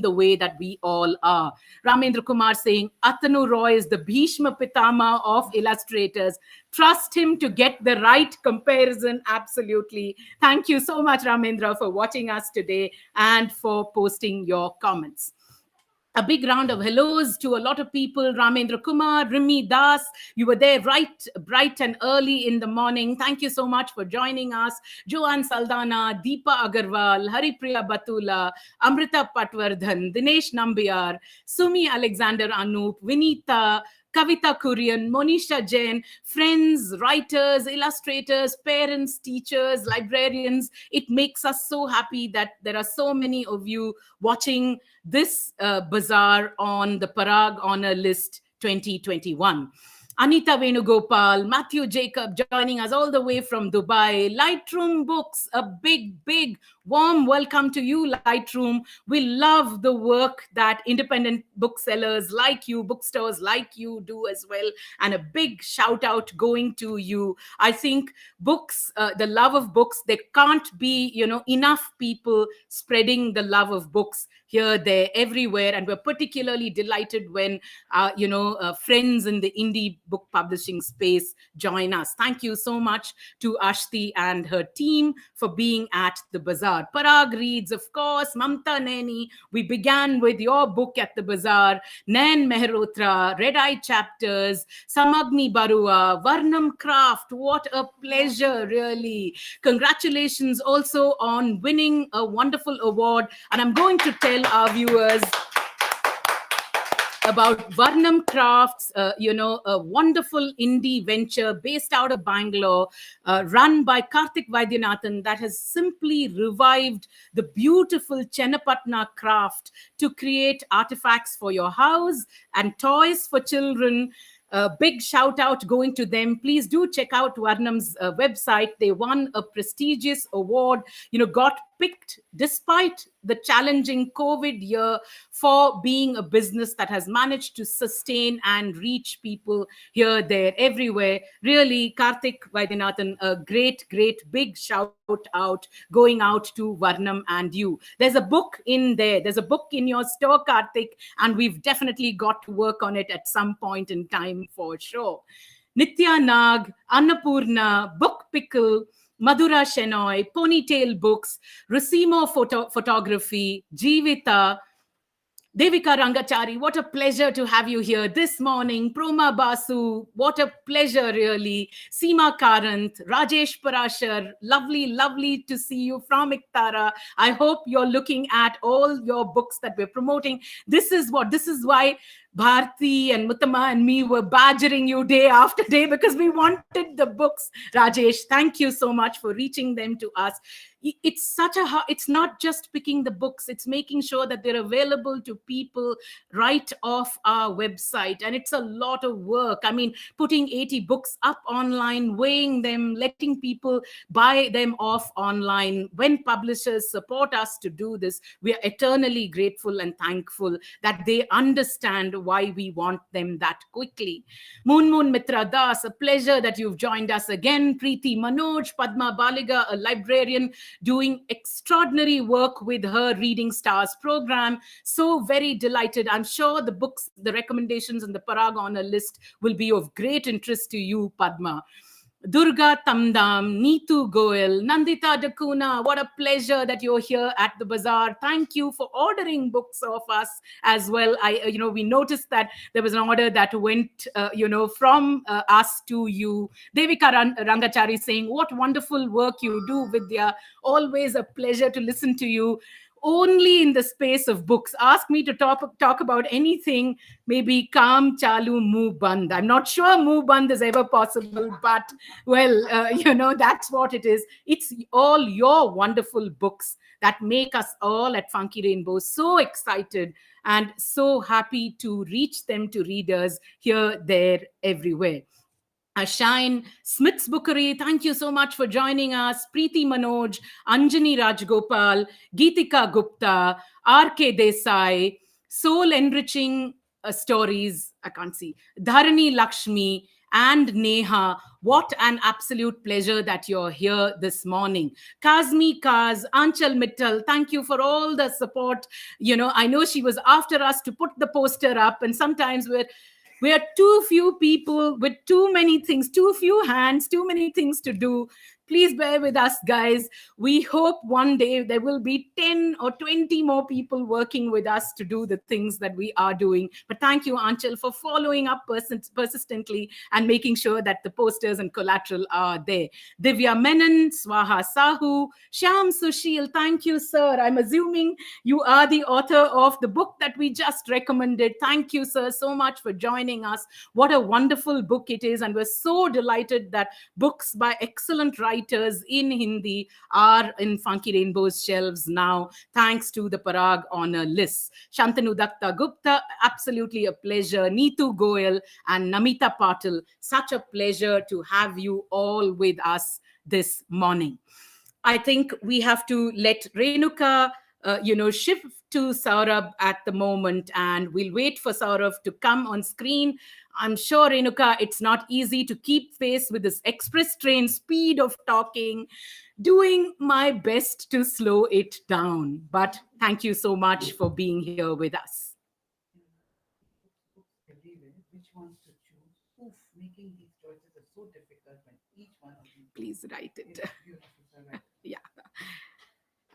Speaker 1: the way that we all are. Ramendra Kumar saying Atanu Roy is the Bhishma Pitama of illustrators. Trust him to get the right comparison. Absolutely. Thank you so much, Ramendra, for watching us today and for posting your comments. A big round of hellos to a lot of people. Ramendra Kumar, Rimi Das, you were there right, bright and early in the morning. Thank you so much for joining us. Joanne Saldana, Deepa Agarwal, Haripriya Batula, Amrita Patwardhan, Dinesh Nambiar, Sumi Alexander Anup, Vinita, Kavita Kurian, Monisha Jain, friends, writers, illustrators, parents, teachers, librarians. It makes us so happy that there are so many of you watching this bazaar on the Parag Honor List 2021. Anita Venugopal, Matthew Jacob joining us all the way from Dubai. Lightroom Books, a big, big warm welcome to you, Lightroom. We love the work that independent booksellers like you, bookstores like you do as well. And a big shout out going to you. I think books, the love of books, there can't be, enough people spreading the love of books here, there, everywhere. And we're particularly delighted when, friends in the indie book publishing space join us. Thank you so much to Ashti and her team for being at the bazaar. Parag reads, of course, Mamta Naini. We began with your book at the bazaar. Nain Mehrotra, Red Eye Chapters, Samagni Barua, Varnam Craft. What a pleasure, really. Congratulations also on winning a wonderful award. And I'm going to tell our viewers about Varnam Crafts, a wonderful indie venture based out of Bangalore, run by Karthik Vaidyanathan, that has simply revived the beautiful Chennapatna craft to create artifacts for your house and toys for children. A big shout out going to them. Please do check out Varnam's website. They won a prestigious award, got picked despite the challenging COVID year for being a business that has managed to sustain and reach people here, there, everywhere. Really, Karthik Vaidyanathan, a great, great big shout out going out to Varnam and you. There's a book in there. There's a book in your store, Karthik, and we've definitely got to work on it at some point in time for sure. Nitya Nag, Annapurna, Book Pickle, Madhura Shenoy, Ponytail Books, Racimo Photography, Jeevita, Devika Rangachari, what a pleasure to have you here this morning. Proma Basu, what a pleasure, really. Seema Karant, Rajesh Parashar, lovely, lovely to see you from Iktara. I hope you're looking at all your books that we're promoting. This is why Bharti and Muttama and me were badgering you day after day because we wanted the books. Rajesh, thank you so much for reaching them to us. It's not just picking the books, it's making sure that they're available to people right off our website. And it's a lot of work. I mean, putting 80 books up online, weighing them, letting people buy them off online. When publishers support us to do this, we are eternally grateful and thankful that they understand why we want them that quickly. Moon Mitra Das, a pleasure that you've joined us again. Preeti Manoj, Padma Baliga, a librarian doing extraordinary work with her Reading Stars program. So very delighted. I'm sure the books, the recommendations in the Parag Honor list will be of great interest to you, Padma. Durga Tamdam, Neetu Goel, Nandita Dakuna, what a pleasure that you're here at the bazaar. Thank you for ordering books of us as well. We noticed that there was an order that went, from us to you. Devika Rangachari saying, what wonderful work you do, Vidya. Always a pleasure to listen to you. Only in the space of books. Ask me to talk about anything, maybe Kam Chalu Mu Band. I'm not sure Mu Band is ever possible, but well, that's what it is. It's all your wonderful books that make us all at Funky Rainbow so excited and so happy to reach them to readers here, there, everywhere. Shine, Smith's Bookery, thank you so much for joining us. Preeti Manoj, Anjani Rajgopal, Geetika Gupta, R.K. Desai, Soul Enriching Stories, I can't see, Dharani Lakshmi, and Neha. What an absolute pleasure that you're here this morning. Kazmi Kaz, Anchal Mittal, thank you for all the support. I know she was after us to put the poster up, and sometimes we are too few people with too many things, too few hands, too many things to do. Please bear with us, guys. We hope one day there will be 10 or 20 more people working with us to do the things that we are doing. But thank you, Anchal, for following up persistently and making sure that the posters and collateral are there. Divya Menon, Swaha Sahu, Shyam Sushil, thank you, sir. I'm assuming you are the author of the book that we just recommended. Thank you, sir, so much for joining us. What a wonderful book it is. And we're so delighted that books by excellent writers in Hindi are in Funky Rainbow's shelves now, thanks to the Parag Honor list. Shantanu Datta Gupta, absolutely a pleasure. Neetu Goyal and Namita Patil, such a pleasure to have you all with us this morning. I think we have to let Renuka, shift to Saurabh at the moment, and we'll wait for Saurabh to come on screen. I'm sure, Renuka, it's not easy to keep pace with this express train speed of talking. Doing my best to slow it down. But thank you so much for being here with us.
Speaker 2: Which ones to choose? Oof, making these choices is so difficult when each one of these.
Speaker 1: Please write it.
Speaker 2: Beautiful.
Speaker 1: Yeah.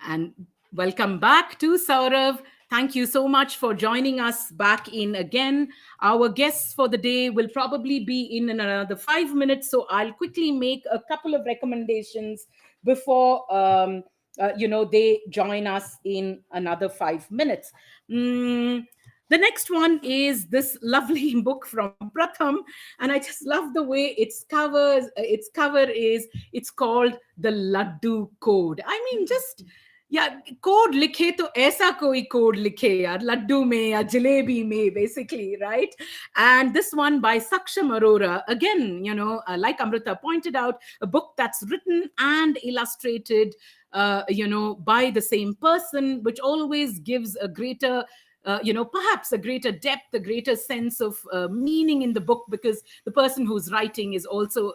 Speaker 1: And welcome back to Saurav. Thank you so much for joining us back in again. Our guests for the day will probably be in another 5 minutes, so I'll quickly make a couple of recommendations before they join us in another 5 minutes. The next one is this lovely book from Pratham, and I just love the way its cover is. It's called The Laddu Code. I mean, just या code लिखे तो ऐसा कोई code लिखे यार लड्डू में या जलेबी में basically, right? And this one by Saksham Arora, again, like Amrita pointed out, a book that's written and illustrated by the same person, which always gives a greater perhaps a greater depth, a greater sense of meaning in the book, because the person who's writing is also,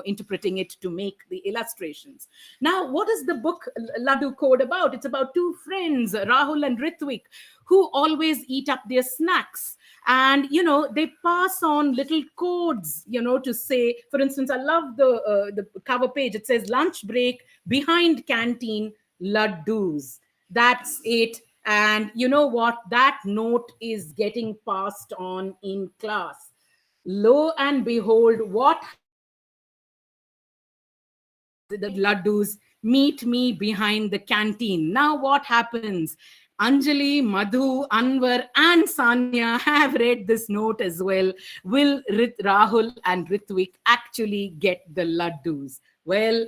Speaker 1: interpreting it to make the illustrations. Now, what is the book Laddu Code about? It's about two friends, Rahul and Ritvik, who always eat up their snacks. And, they pass on little codes, to say, for instance, I love the cover page. It says lunch break, behind canteen, laddus. That's it. And you know what? That note is getting passed on in class. Lo and behold, what the laddus meet me behind the canteen. Now what happens? Anjali, Madhu, Anwar, and Sanya have read this note as well. Will Rahul and Ritvik actually get the laddus? Well,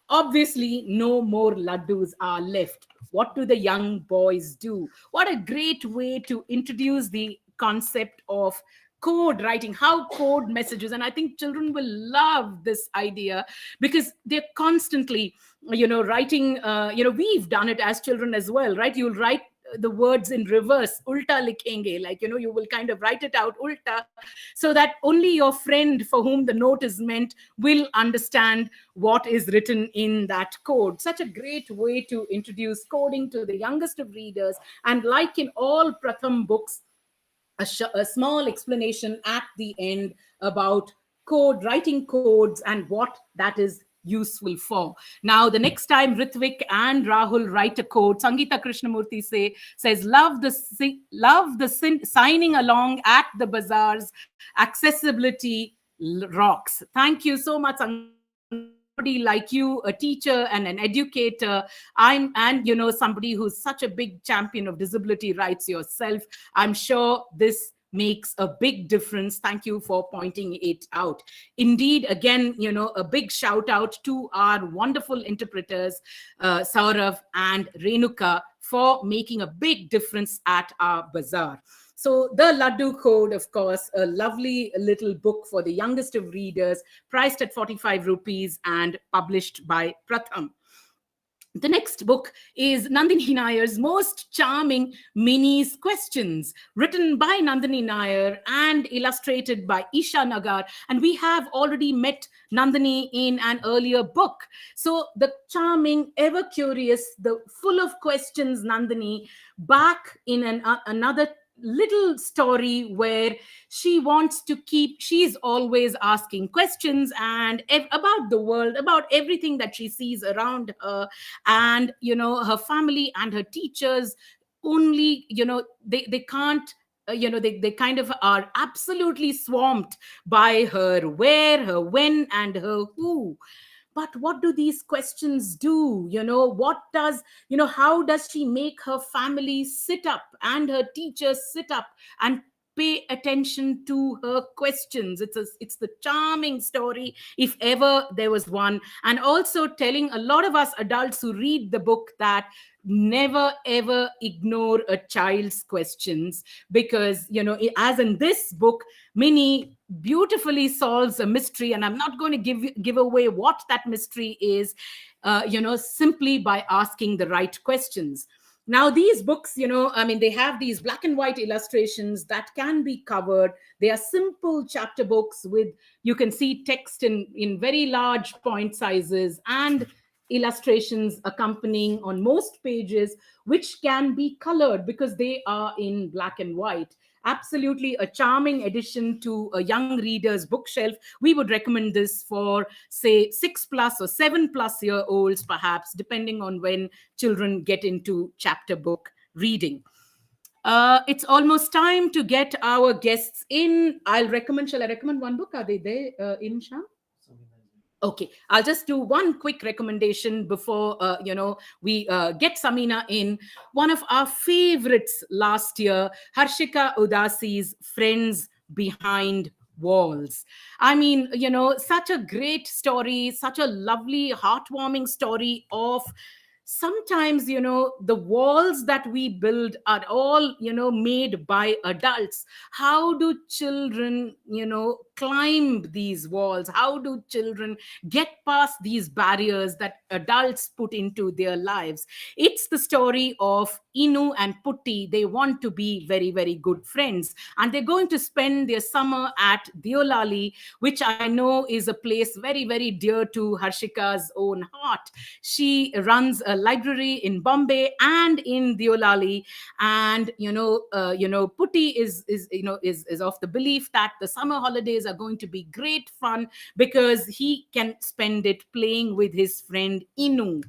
Speaker 1: obviously, no more laddus are left. What do the young boys do? What a great way to introduce the concept of code writing, how code messages. And I think children will love this idea because they're constantly, writing, we've done it as children as well, right? You'll write the words in reverse, ulta likhenge, like, you will kind of write it out ulta, so that only your friend for whom the note is meant will understand what is written in that code. Such a great way to introduce coding to the youngest of readers. And like in all Pratham books, a small explanation at the end about code, writing codes, and what that is useful for. Now, the next time Ritvik and Rahul write a code, Sangeeta Krishnamurthy says, love the signing along at the bazaars. Accessibility rocks. Thank you so much, somebody like you, a teacher and an educator, somebody who's such a big champion of disability rights yourself. I'm sure this makes a big difference. Thank you for pointing it out. Indeed, again, a big shout out to our wonderful interpreters, Saurav and Renuka, for making a big difference at our bazaar. So The Laddu Code, of course, a lovely little book for the youngest of readers, priced at 45 rupees and published by Pratham. The next book is Nandini Nayar's most charming Minnie's Questions, written by Nandini Nayar and illustrated by Isha Nagar. And we have already met Nandini in an earlier book. So the charming, ever curious, the full of questions Nandini, back in another little story where she wants to keep, she's always asking questions and about the world, about everything that she sees around her. And her family and her teachers only, they can't, they kind of are absolutely swamped by her where, her when, and her who. But what do these questions do? What does, how does she make her family sit up and her teachers sit up and pay attention to her questions? It's the charming story, if ever there was one. And also telling a lot of us adults who read the book that never ever ignore a child's questions, because as in this book, Minnie beautifully solves a mystery, and I'm not going to give away what that mystery is, simply by asking the right questions. Now, these books, they have these black and white illustrations that can be covered. They are simple chapter books with, you can see text in very large point sizes and illustrations accompanying on most pages, which can be colored because they are in black and white. Absolutely a charming addition to a young reader's bookshelf. We would recommend this for, say, 6+ or 7+ year olds, perhaps, depending on when children get into chapter book reading. It's almost time to get our guests in. Shall I recommend one book? Are they there, in Sham? Okay, I'll just do one quick recommendation before we get Samina in. One of our favorites last year, Harshika Udasi's Friends Behind Walls. I mean, such a great story, such a lovely, heartwarming story of, sometimes the walls that we build are all made by adults. How do children climb these walls? How do children get past these barriers that adults put into their lives? It's the story of Inu and Putti. They want to be very, very good friends, and they're going to spend their summer at Deolali, which I know is a place very, very dear to Harshika's own heart. She runs a library in Bombay and in Deolali, and Putti is of the belief that the summer holidays are going to be great fun because he can spend it playing with his friend Inu.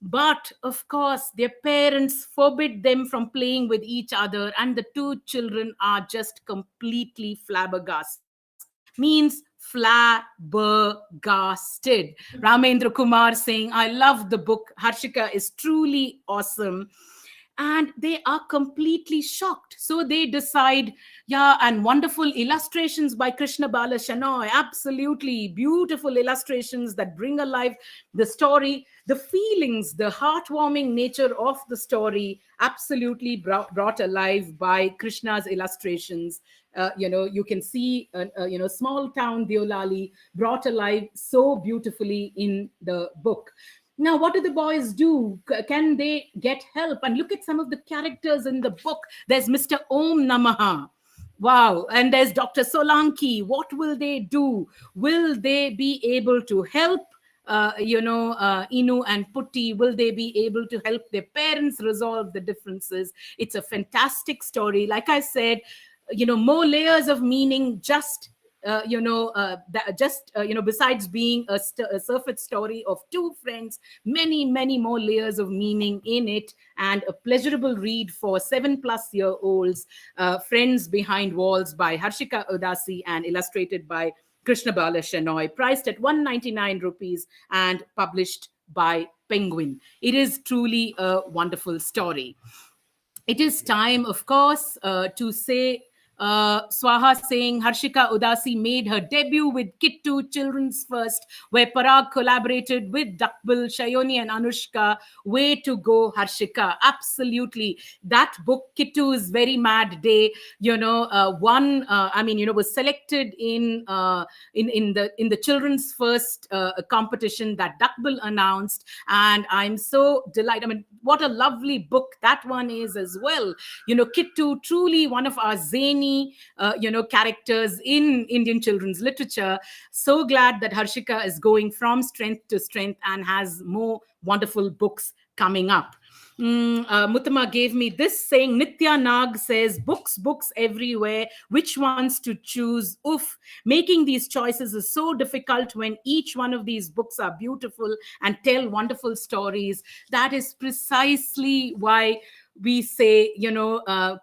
Speaker 1: But of course, their parents forbid them from playing with each other, and the two children are just completely flabbergasted. Means flabbergasted. Ramendra Kumar saying, I love the book. Harshika is truly awesome. And they are completely shocked. So they decide, yeah, and wonderful illustrations by Krishna Bala Shanoy. Absolutely beautiful illustrations that bring alive the story, the feelings, the heartwarming nature of the story, absolutely brought alive by Krishna's illustrations. You can see, small town Deolali brought alive so beautifully in the book. Now, what do the boys do? Can they get help? And look at some of the characters in the book. There's Mr. Om Namaha. Wow. And there's Dr. Solanki. What will they do? Will they be able to help Inu and Putti? Will they be able to help their parents resolve the differences? It's a fantastic story. Like I said, more layers of meaning, just besides being a surface story of two friends, many, many more layers of meaning in it, and a pleasurable read for 7+ year olds. Friends Behind Walls by Harshika Udasi and illustrated by Krishna Bala Shenoy, priced at 199 rupees and published by Penguin. It is truly a wonderful story. It is time, of course, to say Swaha saying Harshika Udasi made her debut with Kittu Children's First, where Parag collaborated with Dakbil, Shayoni, and Anushka. Way to go, Harshika. Absolutely. That book, Kittu is Very Mad Day, was selected in the Children's First competition that Dakbil announced. And I'm so delighted. I mean, what a lovely book that one is as well. Kittu, truly one of our zany, characters in Indian children's literature. So glad that Harshika is going from strength to strength and has more wonderful books coming up. Muttama gave me this saying, Nitya Nag says, books everywhere. Which ones to choose? Oof, making these choices is so difficult when each one of these books are beautiful and tell wonderful stories. That is precisely why we say,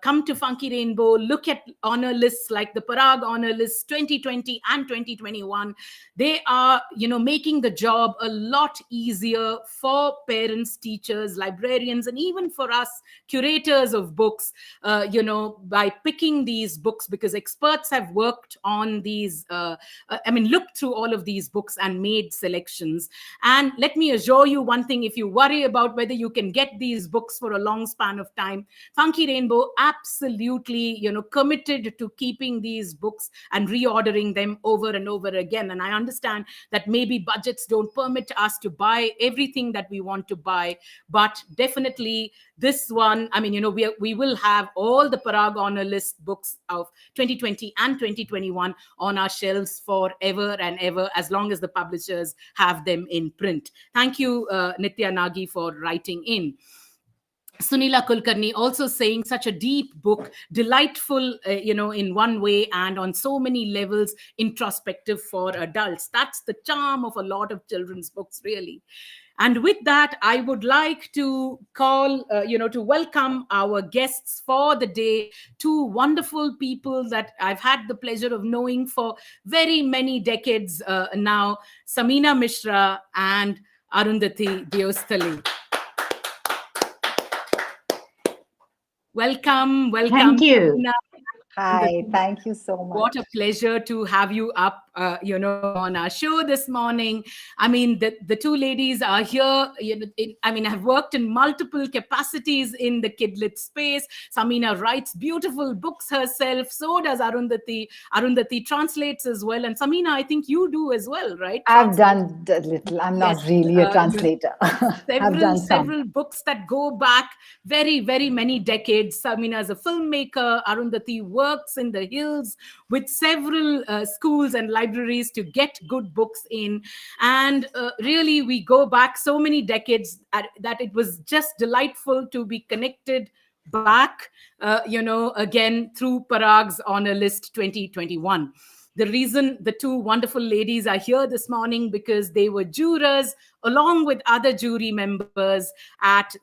Speaker 1: come to Funky Rainbow, look at honor lists like the Parag honor list 2020 and 2021. They are, making the job a lot easier for parents, teachers, librarians, and even for us curators of books, by picking these books, because experts have worked on these, looked through all of these books and made selections. And let me assure you one thing, if you worry about whether you can get these books for a long span of time, Funky Rainbow absolutely, committed to keeping these books and reordering them over and over again. And I understand that maybe budgets don't permit us to buy everything that we want to buy, but definitely this one, we will have all the Parag honor list books of 2020 and 2021 on our shelves forever and ever, as long as the publishers have them in print. Thank you, Nitya Nagi, for writing in. Sunila Kulkarni also saying, such a deep book, delightful, in one way, and on so many levels, introspective for adults. That's the charm of a lot of children's books, really. And with that, I would like to call, to welcome our guests for the day, two wonderful people that I've had the pleasure of knowing for very many decades now, Samina Mishra and Arundhati Deostali. Welcome.
Speaker 3: Thank you.
Speaker 1: Samina.
Speaker 3: Hi, thank you so much.
Speaker 1: What a pleasure to have you up, on our show this morning. I mean, the two ladies are here. Have worked in multiple capacities in the kidlit space. Samina writes beautiful books herself. So does Arundhati. Arundhati translates as well. And Samina, I think you do as well, right?
Speaker 3: I've done a little. I'm not really a translator.
Speaker 1: Several books that go back very, very many decades. Samina is a filmmaker. Arundhati works in the hills with several schools and libraries to get good books in. And really, we go back so many decades that it was just delightful to be connected back, again through Parag's Honor List 2021. The reason the two wonderful ladies are here this morning, because they were jurors along with other jury members at,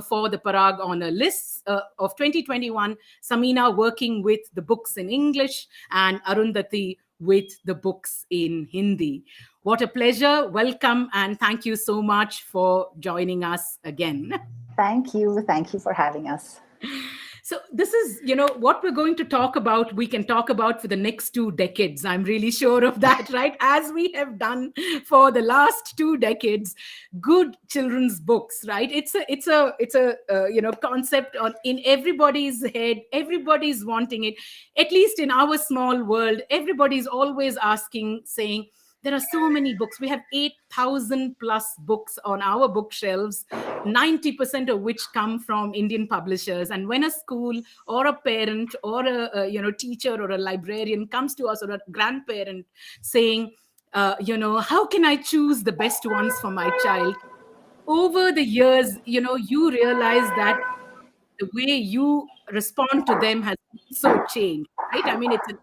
Speaker 1: for the Parag Honor Lists of 2021. Samina working with the books in English and Arundhati with the books in Hindi. What a pleasure. Welcome, and thank you so much for joining us again.
Speaker 3: Thank you. Thank you for having us.
Speaker 1: So this is, what we're going to talk about, we can talk about for the next 2 decades. I'm really sure of that, right? As we have done for the last 2 decades, good children's books, right? It's a concept in everybody's head. Everybody's wanting it. At least in our small world, everybody's always asking, saying, there are so many books. We have 8,000 plus books on our bookshelves, 90% of which come from Indian publishers. And when a school or a parent or a teacher or a librarian comes to us, or a grandparent saying, how can I choose the best ones for my child? Over the years, you realize that the way you respond to them has so changed, right? I mean, it's a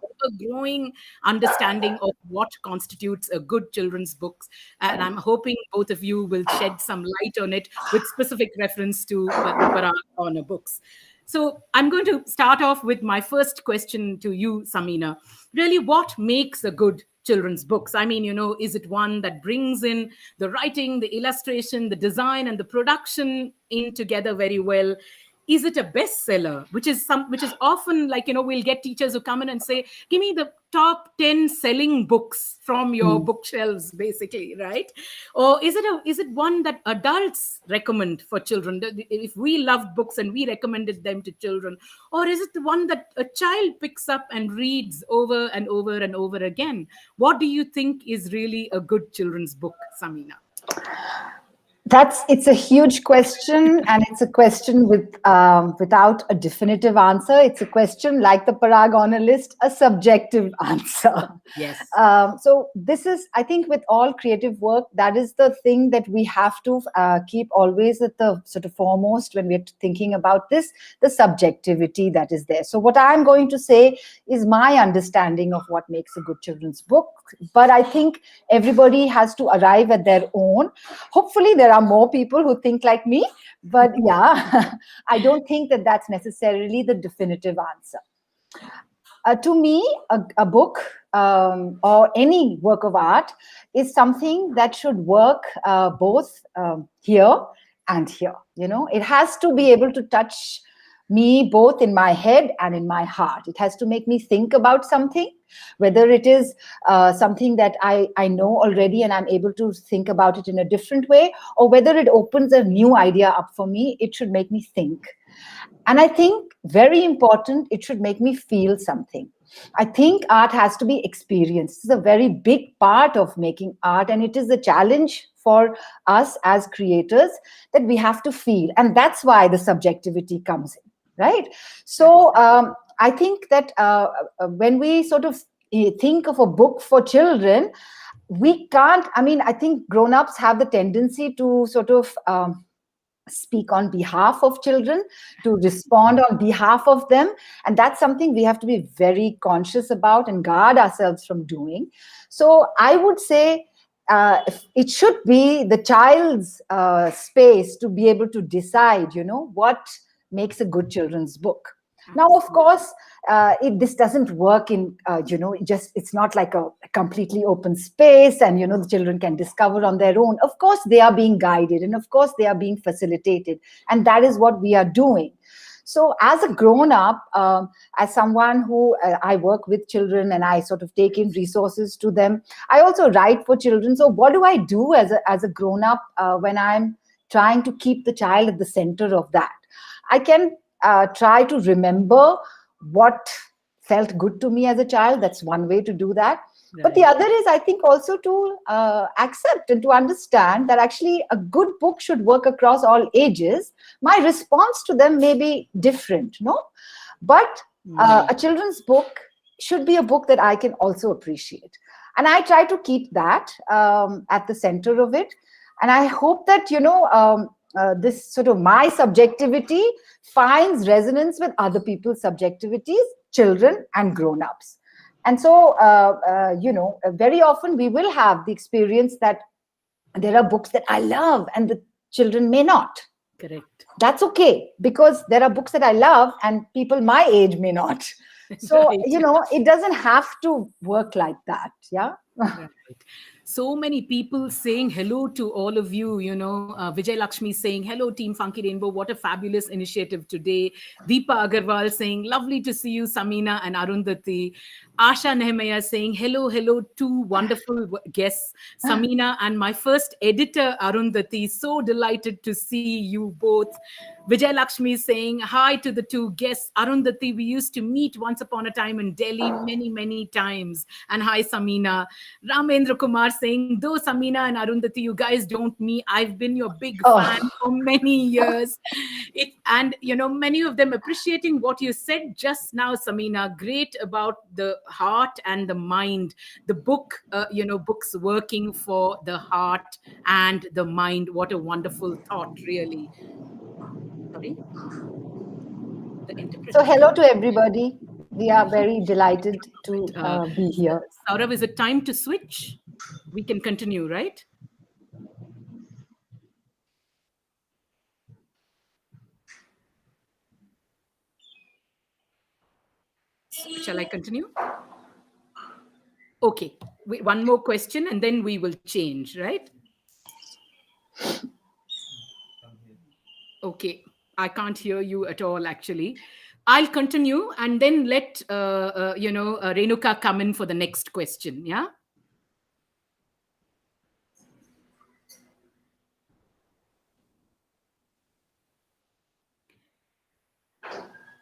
Speaker 1: growing understanding of what constitutes a good children's book. And I'm hoping both of you will shed some light on it with specific reference to the Parag Honor books. So I'm going to start off with my first question to you, Samina. Really, what makes a good children's books? I mean, is it one that brings in the writing, the illustration, the design, and the production in together very well? is it a bestseller, which is often like, we'll get teachers who come in and say, give me the top 10 selling books from your bookshelves, basically, right? Or is it one that adults recommend for children? If we love books and we recommended them to children, or is it the one that a child picks up and reads over and over and over again? What do you think is really a good children's book, Samina?
Speaker 3: It's a huge question, and it's a question without a definitive answer. It's a question, like the Parag Honor List, a subjective answer.
Speaker 1: Yes.
Speaker 3: So this is, I think, with all creative work, that is the thing that we have to keep always at the sort of foremost when we're thinking about this, the subjectivity that is there. So what I'm going to say is my understanding of what makes a good children's book, but I think everybody has to arrive at their own. Hopefully there are more people who think like me, but yeah, I don't think that that's necessarily the definitive answer. To me, a book or any work of art is something that should work both here and here. It has to be able to touch me both in my head and in my heart. It has to make me think about something, whether it is something that I know already and I'm able to think about it in a different way, or whether it opens a new idea up for me. It should make me think. And I think, very important, it should make me feel something. I think art has to be experienced. It's a very big part of making art, and it is a challenge for us as creators that we have to feel. And that's why the subjectivity comes in, right? So I think that when we sort of think of a book for children, we can't, I think grown-ups have the tendency to sort of speak on behalf of children, to respond on behalf of them. And that's something we have to be very conscious about and guard ourselves from doing. So I would say it should be the child's space to be able to decide, what makes a good children's book. Now, of course, this doesn't work in, it's not like a completely open space and, the children can discover on their own. Of course, they are being guided, and of course, they are being facilitated. And that is what we are doing. So as a grown-up, as someone who I work with children and I sort of take in resources to them, I also write for children. So what do I do as a grown-up when I'm trying to keep the child at the center of that? I can try to remember what felt good to me as a child. That's one way to do that. Right. But the other is, I think, also to accept and to understand that actually a good book should work across all ages. My response to them may be different, no? But a children's book should be a book that I can also appreciate. And I try to keep that at the center of it. And I hope that, this sort of my subjectivity finds resonance with other people's subjectivities, children and grown-ups. And so, very often we will have the experience that there are books that I love and the children may not.
Speaker 1: Correct.
Speaker 3: That's okay, because there are books that I love and people my age may not. So, right. It doesn't have to work like that. Yeah.
Speaker 1: Right. So many people saying hello to all of you, Vijay Lakshmi saying, hello, Team Funky Rainbow. What a fabulous initiative today. Deepa Agarwal saying, lovely to see you, Samina and Arundhati. Asha Nehemiah saying, hello, two wonderful guests, Samina and my first editor, Arundhati. So delighted to see you both. Vijay Lakshmi saying, hi to the two guests. Arundhati, we used to meet once upon a time in Delhi many, many times. And hi, Samina. Ramendra Kumar saying, though Samina and Arundhati, you guys don't meet, I've been your big fan for many years. Many of them appreciating what you said just now, Samina, great about the heart and the mind. The book, books working for the heart and the mind. What a wonderful thought, really. Sorry.
Speaker 3: So hello to everybody. We are very delighted to be here.
Speaker 1: Saurav, is it time to switch? We can continue, right? Shall I continue? Okay. Wait, one more question and then we will change, right? Okay. I can't hear you at all, actually. I'll continue and then let Renuka come in for the next question. Yeah.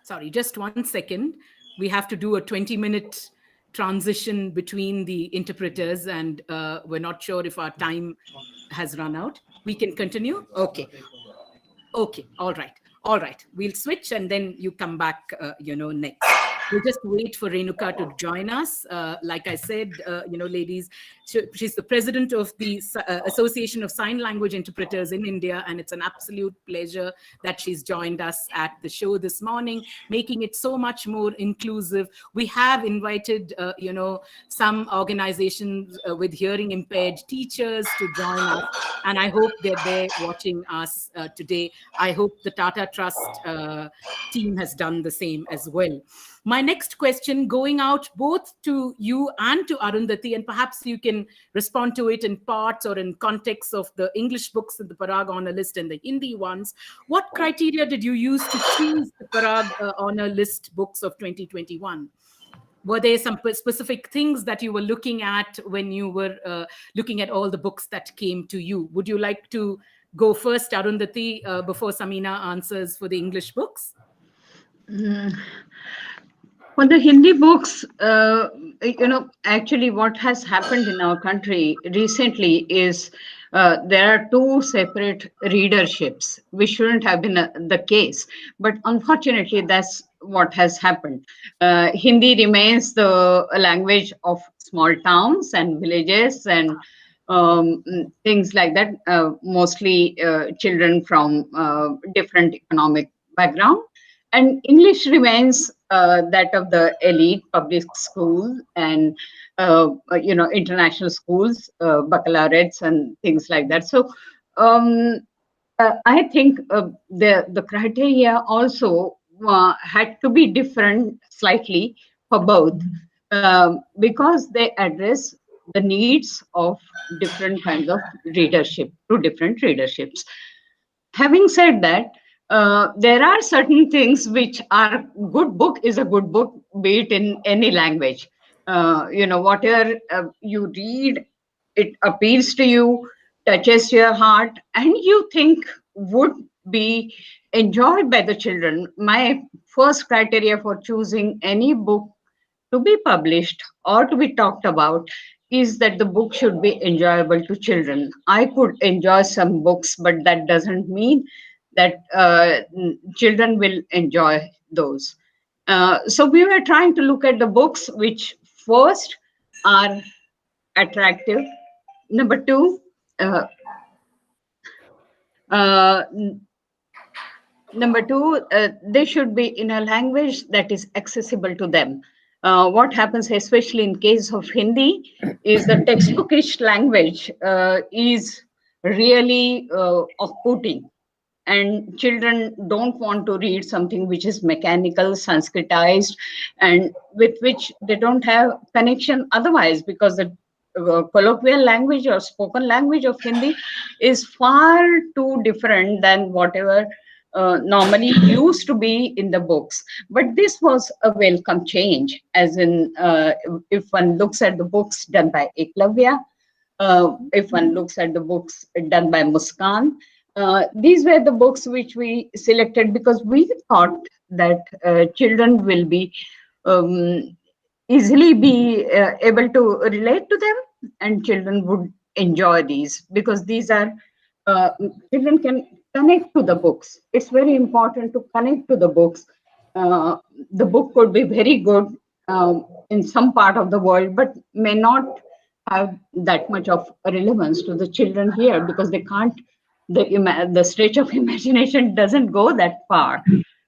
Speaker 1: Sorry, just 1 second. We have to do a 20-minute transition between the interpreters, and we're not sure if our time has run out. We can continue? Okay. Okay. All right. All right. We'll switch and then you come back, next. We'll just wait for Renuka to join us. Like I said, ladies, she's the president of the Association of Sign Language Interpreters in India, and it's an absolute pleasure that she's joined us at the show this morning, making it so much more inclusive. We have invited, some organizations with hearing impaired teachers to join us, and I hope they're there watching us today. I hope the Tata Trust team has done the same as well. My next question, going out both to you and to Arundhati, and perhaps you can respond to it in parts or in context of the English books in the Parag Honor List and the Hindi ones. What criteria did you use to choose the Parag Honor List books of 2021? Were there some specific things that you were looking at when you were looking at all the books that came to you? Would you like to go first, Arundhati, before Samina answers for the English books?
Speaker 4: For the Hindi books, actually what has happened in our country recently is there are two separate readerships, which shouldn't have been the case. But unfortunately, that's what has happened. Hindi remains the language of small towns and villages and things like that, mostly children from different economic background. And English remains that of the elite public school and international schools, baccalaureates and things like that. So I think the criteria also had to be different slightly for both, because they address the needs of different kinds of readership, to different readerships. Having said that, there are certain things which are good book is a good book, be it in any language. Whatever you read, it appeals to you, touches your heart, and you think would be enjoyed by the children. My first criteria for choosing any book to be published or to be talked about is that the book should be enjoyable to children. I could enjoy some books, but that doesn't mean that children will enjoy those. So we were trying to look at the books which first are attractive. Number two, they should be in a language that is accessible to them. What happens, especially in case of Hindi, is the textbookish language is really off-putting. And children don't want to read something which is mechanical, Sanskritized, and with which they don't have connection otherwise, because the colloquial language or spoken language of Hindi is far too different than whatever normally used to be in the books. But this was a welcome change, as in if one looks at the books done by Eklavya, if one looks at the books done by Muskan, these were the books which we selected because we thought that children will be easily be able to relate to them, and children would enjoy these, because these are children can connect to the books. It's very important to connect to the books. The book could be very good in some part of the world, but may not have that much of relevance to the children here, because they can't, the stretch of imagination doesn't go that far.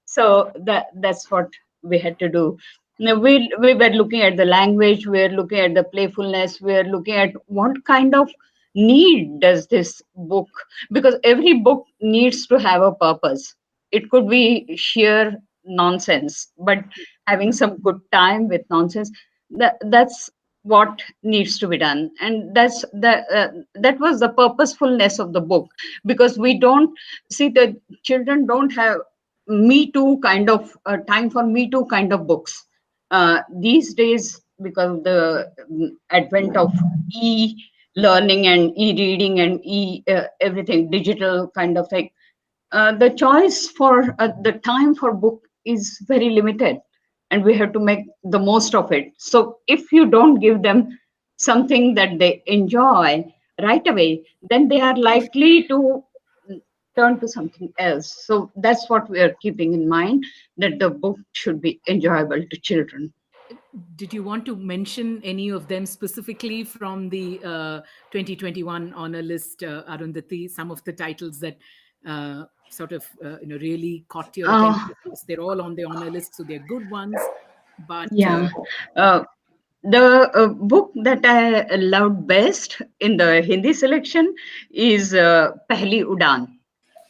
Speaker 4: So that's what we had to do. Now, we were looking at the language, we were looking at the playfulness, we were looking at what kind of need does this book, because every book needs to have a purpose. It could be sheer nonsense, but having some good time with nonsense, that's what needs to be done. And that's that was the purposefulness of the book, because we don't see, the children don't have Me Too kind of time for Me Too kind of books. These days, because of the advent of e-learning and e-reading and everything digital kind of thing, the choice for the time for book is very limited, and we have to make the most of it. So if you don't give them something that they enjoy right away, then they are likely to turn to something else. So that's what we are keeping in mind, that the book should be enjoyable to children.
Speaker 1: Did you want to mention any of them specifically from the 2021 honor list, Arundhati? Some of the titles that sort of really caught your attention. Of course, they're all on the honor list, so they're good ones. But
Speaker 4: Yeah. The book that I loved best in the Hindi selection is Pehli Udaan.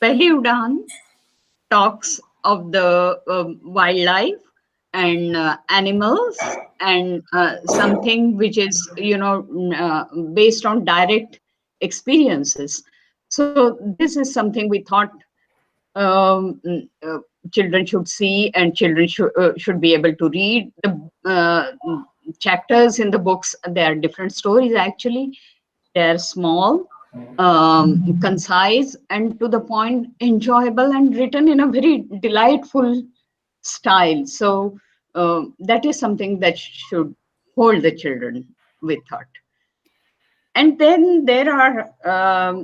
Speaker 4: Pehli Udaan talks of the wildlife and animals, and something which is based on direct experiences. So this is something we thought um, mm, uh, children should see, and children should be able to read the chapters in the books. There are different stories actually. They're small, concise, and to the point, enjoyable, and written in a very delightful style. So that is something that should hold the children with thought. And then there are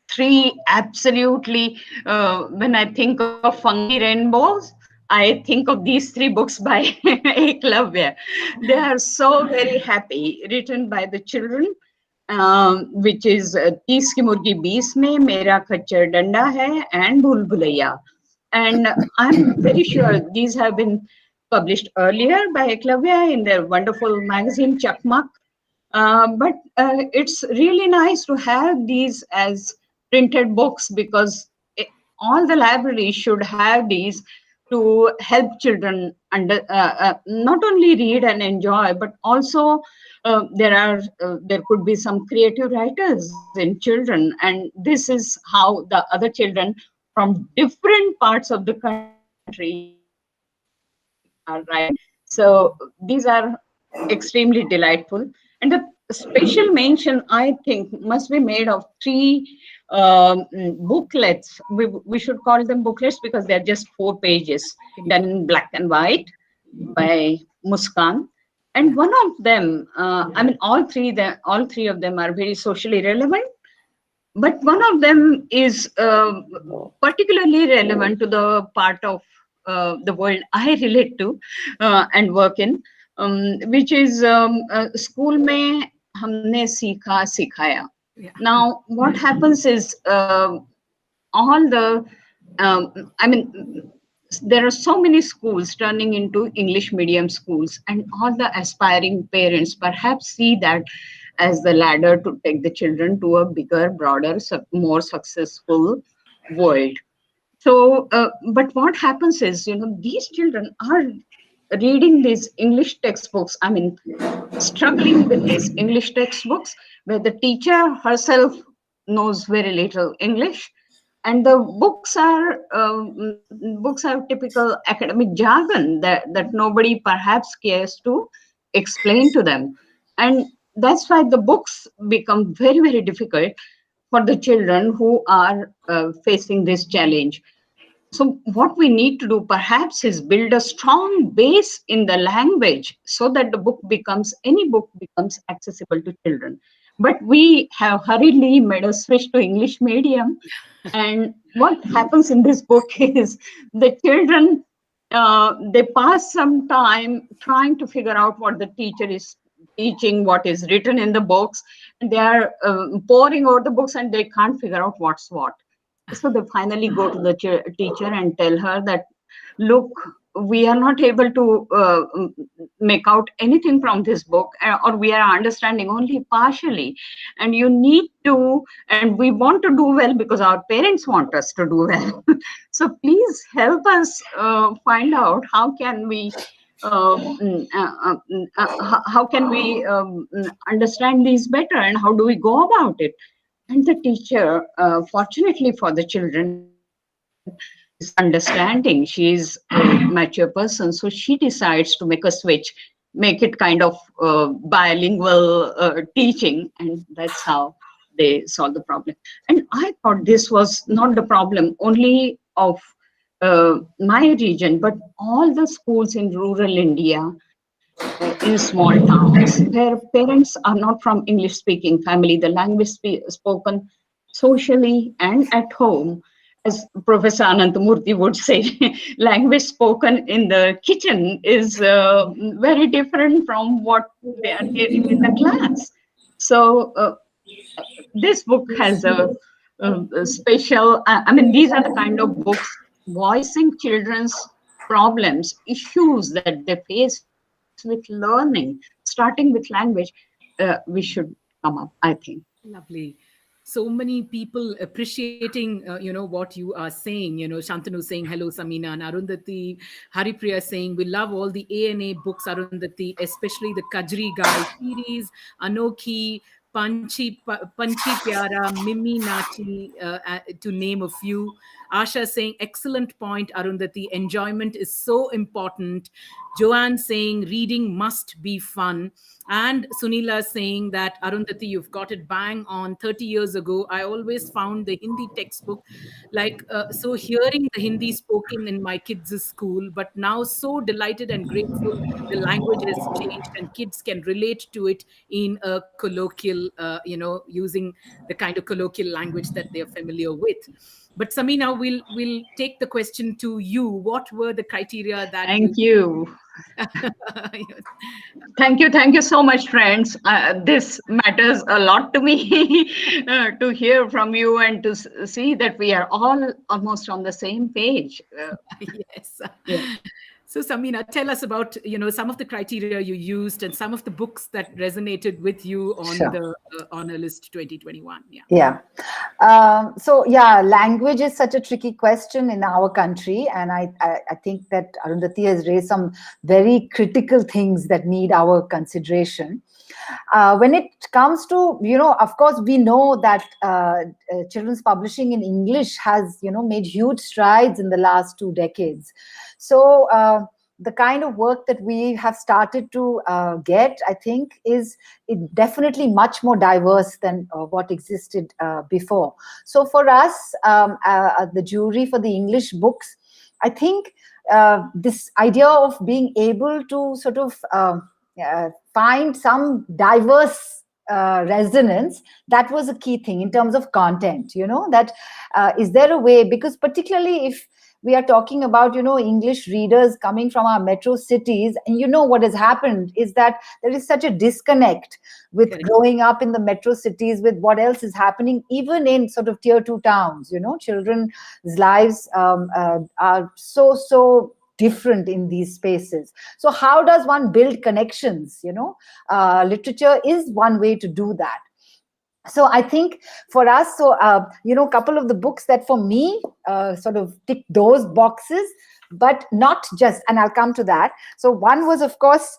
Speaker 4: three absolutely, when I think of Fungi Rainbows, I think of these three books by Eklavya. They are so very happy, written by the children, which is Tees Ki Murgi Bees Mein, Mera Khachar Danda Hai, and Bhul Bhulaiya. And I'm very sure these have been published earlier by Eklavya in their wonderful magazine Chakmak. But it's really nice to have these as printed books, because all the libraries should have these to help children not only read and enjoy, but also there could be some creative writers in children, and this is how the other children from different parts of the country are writing. So these are extremely delightful. And the special mention, I think, must be made of three booklets. We should call them booklets because they're just 4 pages done in black and white by Muskan. And one of them, all three of them are very socially relevant. But one of them is particularly relevant to the part of the world I relate to and work in, which is School Mein Humne Seekha Sikhaya.
Speaker 1: yeah.
Speaker 4: Now, what happens is all the, there are so many schools turning into English medium schools, and all the aspiring parents perhaps see that as the ladder to take the children to a bigger, broader, more successful world. So, but what happens is, these children are reading these English textbooks, struggling with these English textbooks where the teacher herself knows very little English, and the books have typical academic jargon that nobody perhaps cares to explain to them. And that's why the books become very, very difficult for the children who are facing this challenge. So what we need to do perhaps is build a strong base in the language so that any book becomes accessible to children. But we have hurriedly made a switch to English medium. And what happens in this book is the children, they pass some time trying to figure out what the teacher is teaching, what is written in the books. And they are poring over the books and they can't figure out what's what. So they finally go to the teacher and tell her that, look, we are not able to make out anything from this book, or we are understanding only partially. And you need to, and we want to do well because our parents want us to do well. So please help us find out how can we understand these better, and how do we go about it. And the teacher, fortunately for the children, understanding. She's a mature person, so she decides to make a switch, make it kind of bilingual teaching, and that's how they solve the problem. And I thought this was not the problem only of my region, but all the schools in rural India, in small towns where parents are not from English speaking family, the language spoken socially and at home, as Professor Anantamurthy would say, language spoken in the kitchen is very different from what they are hearing in the class. So this book has a special, I mean, these are the kind of books voicing children's problems, issues that they face with learning, starting with language. We should come up, I think.
Speaker 1: Lovely. So many people appreciating, what you are saying. Shantanu saying hello, Samina, and Arundhati, Haripriya saying we love all the ANA books, Arundhati, especially the Kajri Guy series, Anokhi, Panchi Pyara, Mimi Nati, to name a few. Asha saying, excellent point, Arundhati. Enjoyment is so important. Joanne saying, reading must be fun. And Sunila saying that, Arundhati, you've got it bang on. 30 years ago, I always found the Hindi textbook so hearing the Hindi spoken in my kids' school, but now so delighted and grateful the language has changed and kids can relate to it in a colloquial, using the kind of colloquial language that they're familiar with. But Samina, we'll take the question to you. What were the criteria that
Speaker 4: Thank you. Thank you so much, friends. This matters a lot to me to hear from you and to see that we are all almost on the same page.
Speaker 1: Yes.
Speaker 4: Yeah.
Speaker 1: So Samina, tell us about some of the criteria you used and some of the books that resonated with you on
Speaker 3: Sure.
Speaker 1: the Honor List 2021.
Speaker 3: Yeah. So language is such a tricky question in our country, and I think that Arundhati has raised some very critical things that need our consideration. When it comes to, of course, we know that children's publishing in English has, made huge strides in the last 2 decades. So the kind of work that we have started to get, I think, is definitely much more diverse than what existed before. So for us, the jury for the English books, I think this idea of being able to sort of find some diverse resonance, that was a key thing in terms of content, that is there a way, because particularly if we are talking about, English readers coming from our metro cities, and what has happened is that there is such a disconnect with
Speaker 1: Correct.
Speaker 3: growing up in the metro cities with what else is happening, even in sort of tier 2 towns. Children's lives are so different in these spaces. So how does one build connections? Literature is one way to do that. So I think for us, a couple of the books that for me sort of tick those boxes, but not just, and I'll come to that. So one was, of course,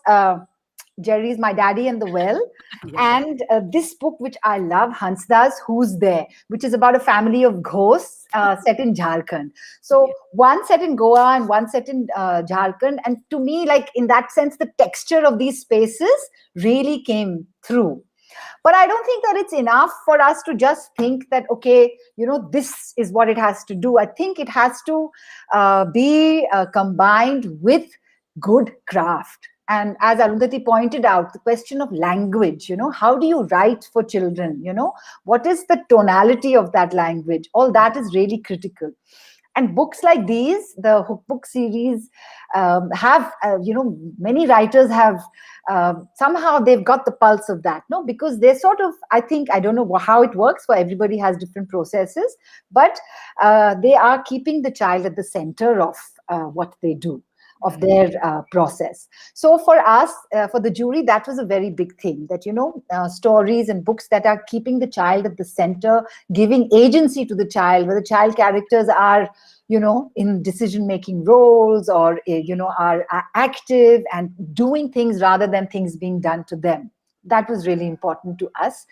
Speaker 3: Jerry's My Daddy and the Well. Yeah. And this book, which I love, Hansda's Who's There, which is about a family of ghosts set in Jharkhand. So one set in Goa and one set in Jharkhand. And to me, like in that sense, the texture of these spaces really came through. But I don't think that it's enough for us to just think that, okay, this is what it has to do. I think it has to be combined with good craft. And as Arundhati pointed out, the question of language, how do you write for children? What is the tonality of that language? All that is really critical. And books like these, the Hookbook series, have, many writers have, somehow they've got the pulse of that, no? Because they're sort of, I don't know how it works, for everybody has different processes, but they are keeping the child at the center of what they do, of their process. So for us, for the jury, that was a very big thing, that, stories and books that are keeping the child at the center, giving agency to the child, where the child characters are, in decision-making roles, or, are active and doing things rather than things being done to them. That was really important to us.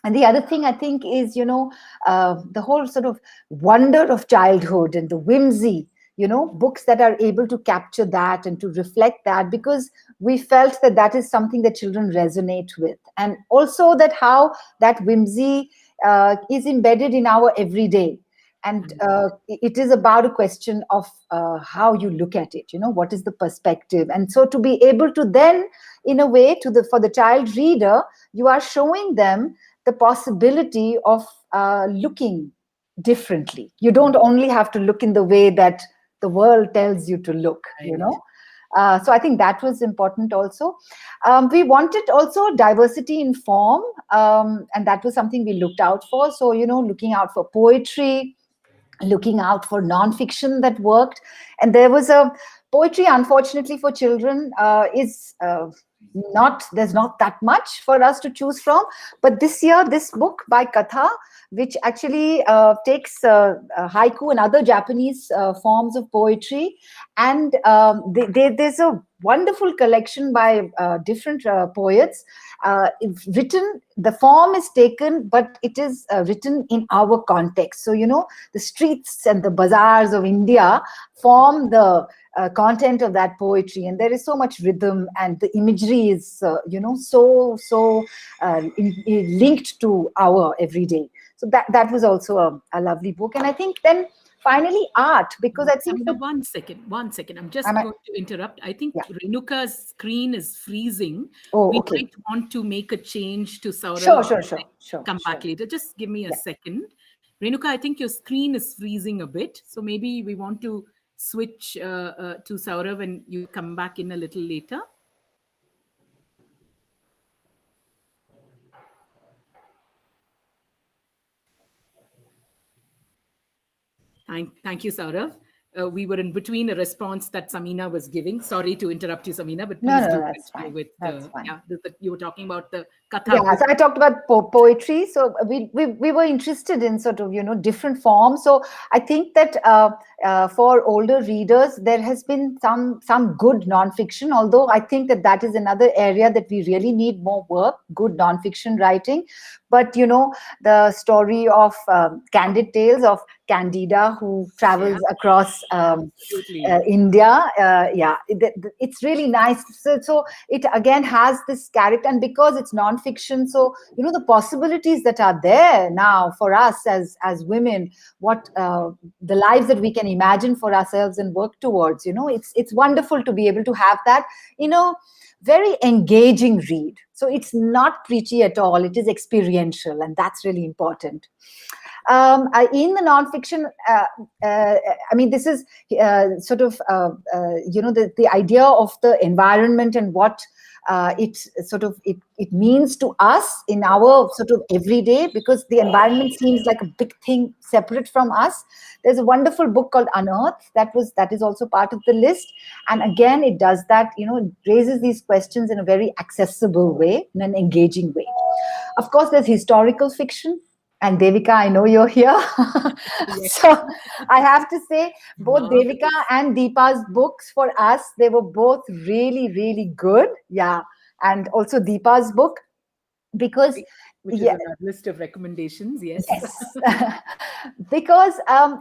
Speaker 3: And the other thing I think is, the whole sort of wonder of childhood and the whimsy, books that are able to capture that and to reflect that, because we felt that that is something that children resonate with. And also that how that whimsy is embedded in our everyday. And it is about a question of how you look at it, what is the perspective. And so to be able to then, in a way, for the child reader, you are showing them the possibility of looking differently. You don't only have to look in the way that the world tells you to look, So I think that was important also. We wanted also diversity in form, and that was something we looked out for. So, looking out for poetry, looking out for nonfiction that worked. And there was a poetry, unfortunately, for children is there's not that much for us to choose from. But this year, this book by Katha, which actually takes haiku and other Japanese forms of poetry, and there's a wonderful collection by different poets. Written, the form is taken, but it is written in our context. So, the streets and the bazaars of India form the content of that poetry, and there is so much rhythm, and the imagery is so linked to our everyday. So that was also a lovely book. And I think then finally art, because I think
Speaker 1: Samina, one second. I'm just going to interrupt. I think Renuka's screen is freezing. We might want to make a change to Saurav.
Speaker 3: Sure.
Speaker 1: Come back later. Just give me a second. Renuka, I think your screen is freezing a bit. So maybe we want to switch to Saurav and you come back in a little later. Thank you, Saurav. We were in between a response that Samina was giving. Sorry to interrupt you, Samina, but please do
Speaker 3: that's
Speaker 1: continue
Speaker 3: fine.
Speaker 1: with you were talking about the Katha.
Speaker 3: Yeah, so I talked about poetry. So we were interested in sort of, different forms. So I think that for older readers, there has been some good nonfiction, although I think that is another area that we really need more work, good nonfiction writing. But, the story of Candid Tales of Candida, who travels across India. It's really nice. So it again has this character, and because it's nonfiction, so, the possibilities that are there now for us as women, what the lives that we can imagine for ourselves and work towards, it's wonderful to be able to have that, very engaging read. So it's not preachy at all. It is experiential, and that's really important. In the nonfiction, I mean, this is sort of, the idea of the environment and what it means to us in our sort of everyday, because the environment seems like a big thing separate from us. There's a wonderful book called Unearth that is also part of the list, and again it does that. It raises these questions in a very accessible way, in an engaging way. Of course, there's historical fiction. And Devika, I know you're here. So I have to say, both Devika and Deepa's books for us, they were both really, really good. Yeah. And also Deepa's book, because
Speaker 1: which is on our list of recommendations. Yes.
Speaker 3: Because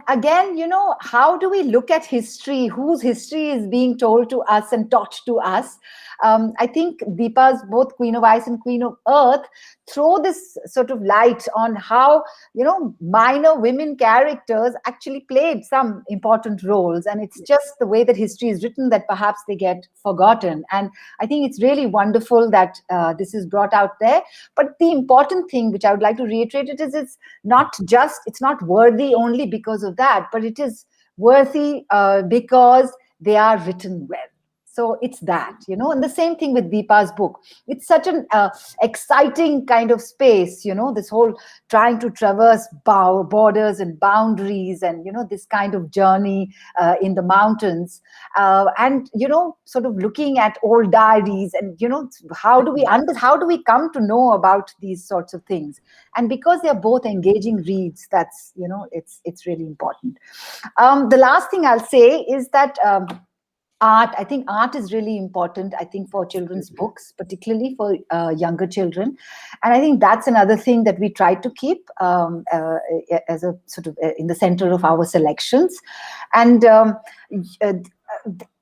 Speaker 3: again, how do we look at history? Whose history is being told to us and taught to us? I think Deepa's both Queen of Ice and Queen of Earth throw this sort of light on how, minor women characters actually played some important roles. And it's just the way that history is written that perhaps they get forgotten. And I think it's really wonderful that this is brought out there. But the important thing, which I would like to reiterate, it's not worthy only because of that, but it is worthy because they are written well. So it's that, and the same thing with Deepa's book. It's such an exciting kind of space, this whole trying to traverse borders and boundaries and, this kind of journey in the mountains. And, sort of looking at old diaries and, how do we come to know about these sorts of things? And because they're both engaging reads, that's, it's really important. The last thing I'll say is that art. I think art is really important, I think, for children's books, particularly for younger children. And I think that's another thing that we try to keep as a sort of in the center of our selections. And uh,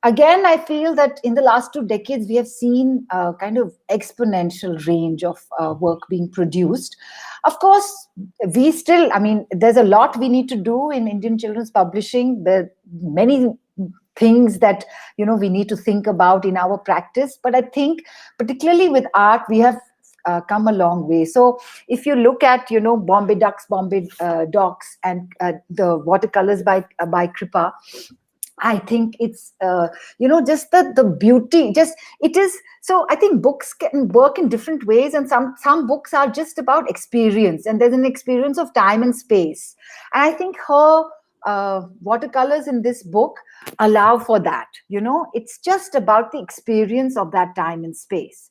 Speaker 3: again, I feel that in the last 2 decades, we have seen a kind of exponential range of work being produced. Of course, we still, I mean, there's a lot we need to do in Indian children's publishing. There are many things that, you know, we need to think about in our practice. But I think particularly with art, we have come a long way. So if you look at, you know, Bombay Ducks, Bombay Docks, and the watercolors by Kripa, I think it's you know, just the beauty, just it is. So I think books can work in different ways, and some books are just about experience, and there's an experience of time and space. And I think her watercolors in this book allow for that. You know, it's just about the experience of that time and space.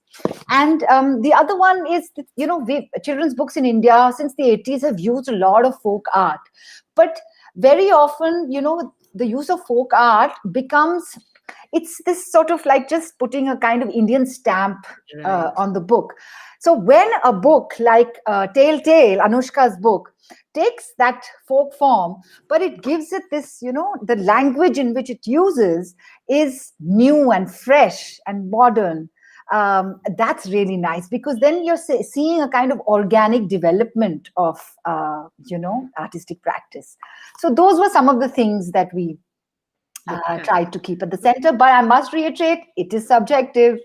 Speaker 3: And the other one is that, you know, children's books in India since the 80s have used a lot of folk art, but very often, you know, the use of folk art becomes, it's this sort of like just putting a kind of Indian stamp
Speaker 1: Right.
Speaker 3: on the book. So when a book like Telltale, Anushka's book, takes that folk form, but it gives it this, you know, the language in which it uses is new and fresh and modern. That's really nice, because then you're seeing a kind of organic development of, you know, artistic practice. So those were some of the things that we tried to keep at the center. But I must reiterate, it is subjective.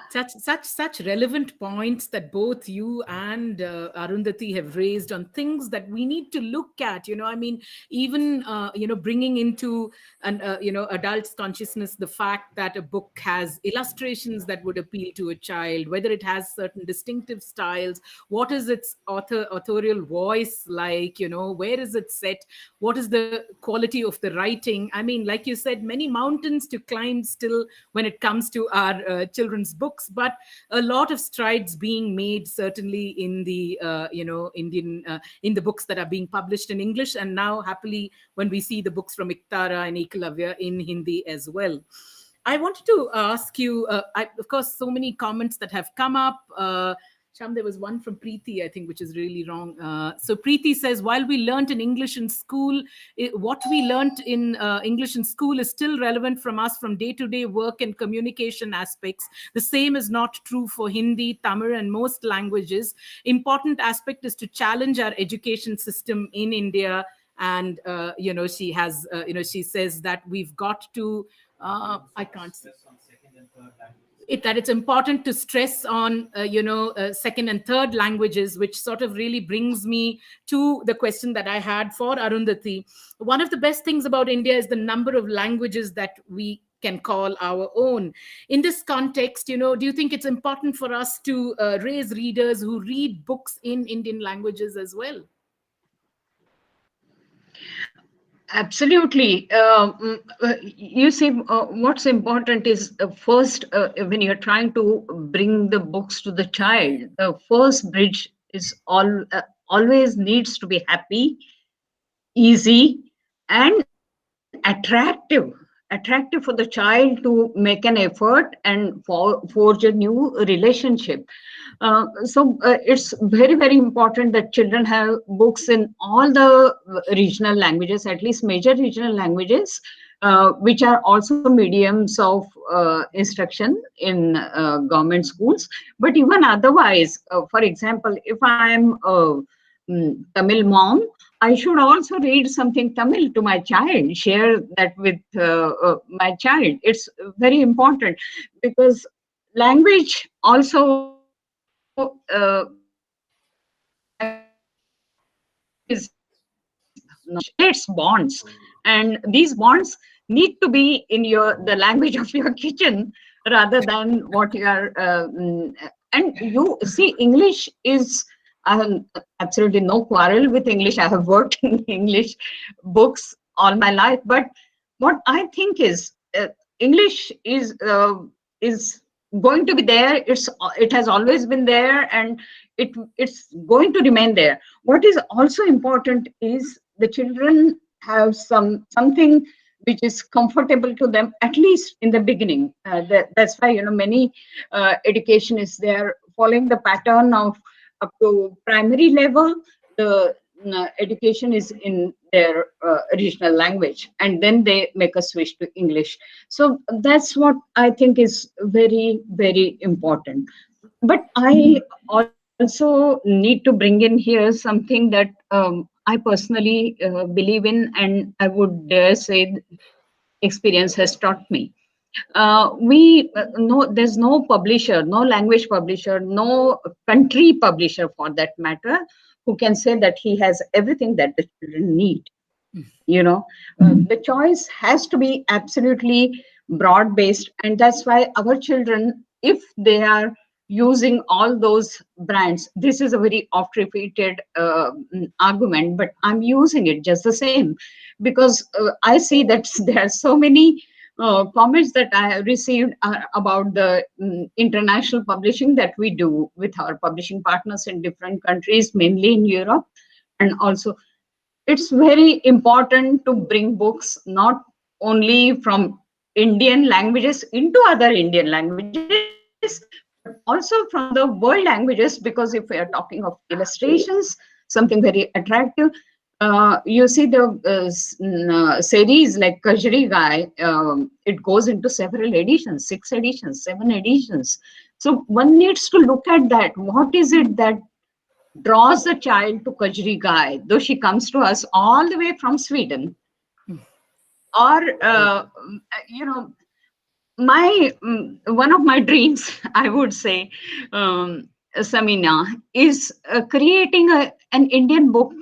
Speaker 1: such relevant points that both you and Arundhati have raised on things that we need to look at. You know, I mean, even you know, bringing into an you know, adults' consciousness the fact that a book has illustrations that would appeal to a child, whether it has certain distinctive styles, what is its authorial voice like, you know, where is it set, what is the quality of the writing. I mean, like you said, many mountains to climb still when it comes to our children's books, but a lot of strides being made, certainly in the you know, Indian in the books that are being published in English, and now happily when we see the books from Iktara and Ekalavya in Hindi as well. I wanted to ask you, of course, so many comments that have come up. Sham, there was one from Preeti, I think, which is really wrong. So Preeti says, while we learnt in English in school, what we learnt in English in school is still relevant from us from day-to-day work and communication aspects. The same is not true for Hindi, Tamil, and most languages. Important aspect is to challenge our education system in India. And, you know, she has, you know, she says that we've got to, I can't see. That it's important to stress on, you know, second and third languages, which sort of really brings me to the question that I had for Arundhati. One of the best things about India is the number of languages that we can call our own. In this context, you know, do you think it's important for us to raise readers who read books in Indian languages as well?
Speaker 4: Absolutely. You see, what's important is first, when you're trying to bring the books to the child, the first bridge is always needs to be happy, easy, and attractive for the child to make an effort and forge a new relationship. So it's very, very important that children have books in all the regional languages, at least major regional languages, which are also mediums of instruction in government schools. But even otherwise, for example, if I'm a Tamil mom, I should also read something Tamil to my child, share that with my child. It's very important, because language also creates bonds, and these bonds need to be in the language of your kitchen rather than what you are. And you see, English is. I have absolutely no quarrel with English. I have worked in English books all my life. But what I think is English is going to be there. It has always been there, and it's going to remain there. What is also important is the children have something which is comfortable to them, at least in the beginning. That's why, many education is there following the pattern of up to primary level. The education is in their regional language, and then they make a switch to English. So that's what I think is very, very important. But I also need to bring in here something that I personally believe in, and I would dare say experience has taught me. We no, there's no publisher, no language publisher, no country publisher for that matter, who can say that he has everything that the children need. The choice has to be absolutely broad based, and that's why our children, if they are using all those brands, this is a very oft repeated argument, but I'm using it just the same, because I see that there are so many comments that I have received about the international publishing that we do with our publishing partners in different countries, mainly in Europe. And also, it's very important to bring books not only from Indian languages into other Indian languages, but also from the world languages, because if we are talking of illustrations, something very attractive, you see the series like Kajri Gai, it goes into several editions, 6 editions, 7 editions. So one needs to look at that. What is it that draws the child to Kajri Gai, though she comes to us all the way from Sweden? Or, one of my dreams, I would say, Samina, is creating an Indian book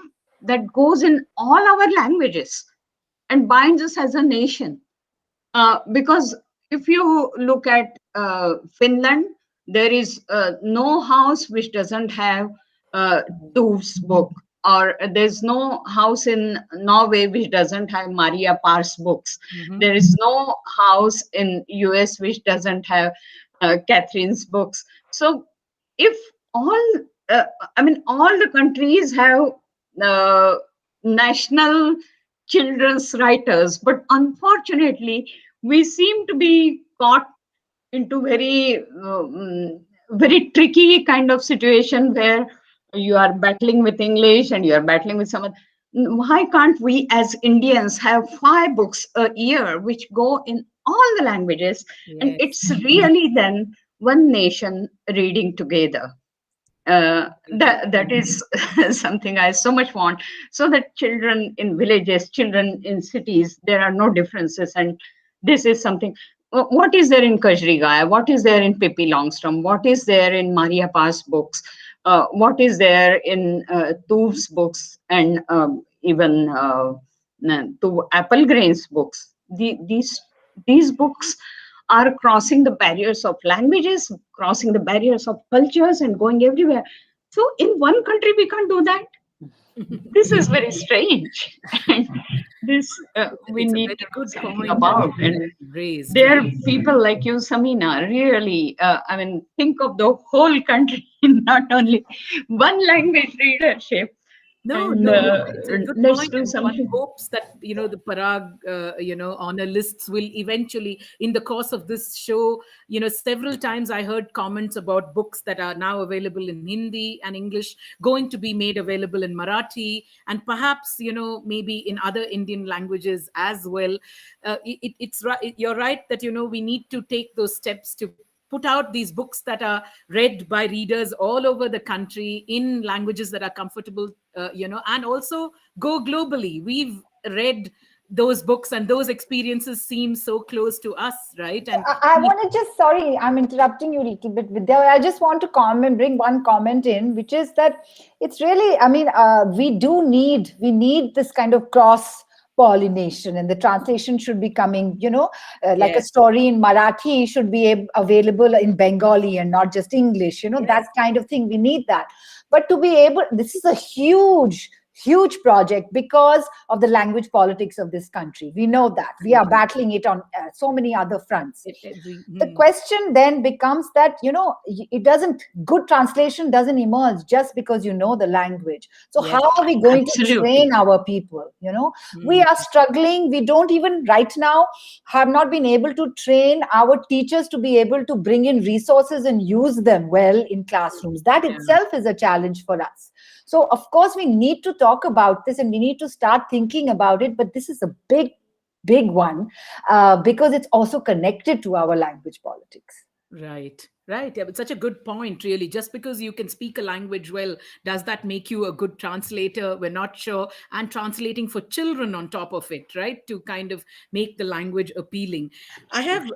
Speaker 4: that goes in all our languages and binds us as a nation. Because if you look at Finland, there is no house which doesn't have Tuv's book, or there's no house in Norway which doesn't have Maria Par's books. There is no house in US which doesn't have Catherine's books. So if all the countries have national children's writers, but unfortunately we seem to be caught into very tricky kind of situation where you are battling with English and you are battling with someone. Why can't we as Indians have 5 books a year which go in all the languages? Yes. And it's really then one nation reading together. That is something I so much want, so that children in villages, children in cities, there are no differences. And this is something. What is there in Kajri Gai? What is there in Pippi Longstrom? What is there in Maria Par's books? What is there in Tuv's books, and even Tuv Applegrain's books? These books are crossing the barriers of languages, crossing the barriers of cultures, and going everywhere. So in one country, we can't do that. This is very strange. And this we need to do something about. And there are people like you, Samina, really, think of the whole country, not only one language readership.
Speaker 1: No,
Speaker 4: and,
Speaker 1: it's a good
Speaker 4: let's
Speaker 1: point.
Speaker 4: do
Speaker 1: And
Speaker 4: something.
Speaker 1: one hopes that, the Parag, honor lists will eventually, in the course of this show, several times I heard comments about books that are now available in Hindi and English, going to be made available in Marathi, and perhaps, maybe in other Indian languages as well. It's right. You're right that, we need to take those steps to put out these books that are read by readers all over the country in languages that are comfortable, and also go globally. We've read those books and those experiences seem so close to us, right? And
Speaker 3: I want to just, sorry, I'm interrupting you a little bit, Vidya. I just want to bring one comment in, which is that it's really, we need this kind of cross pollination, and the translation should be coming, like a story in Marathi should be available in Bengali and not just English, that kind of thing. We need that. But to be able, this is a huge huge project because of the language politics of this country. We know that. We are battling it on so many other fronts. The question then becomes that, it doesn't, good translation doesn't emerge just because you know the language. So
Speaker 1: Yes.
Speaker 3: how are we going
Speaker 4: Absolutely.
Speaker 3: to train our people? We are struggling. We don't even right now have not been able to train our teachers to be able to bring in resources and use them well in classrooms. That itself is a challenge for us. So of course we need to talk about this and we need to start thinking about it, but this is a big one, because it's also connected to our language politics.
Speaker 1: Right. Yeah, but such a good point, really. Just because you can speak a language well, does that make you a good translator? We're not sure. And translating for children on top of it, right? To kind of make the language appealing. I have,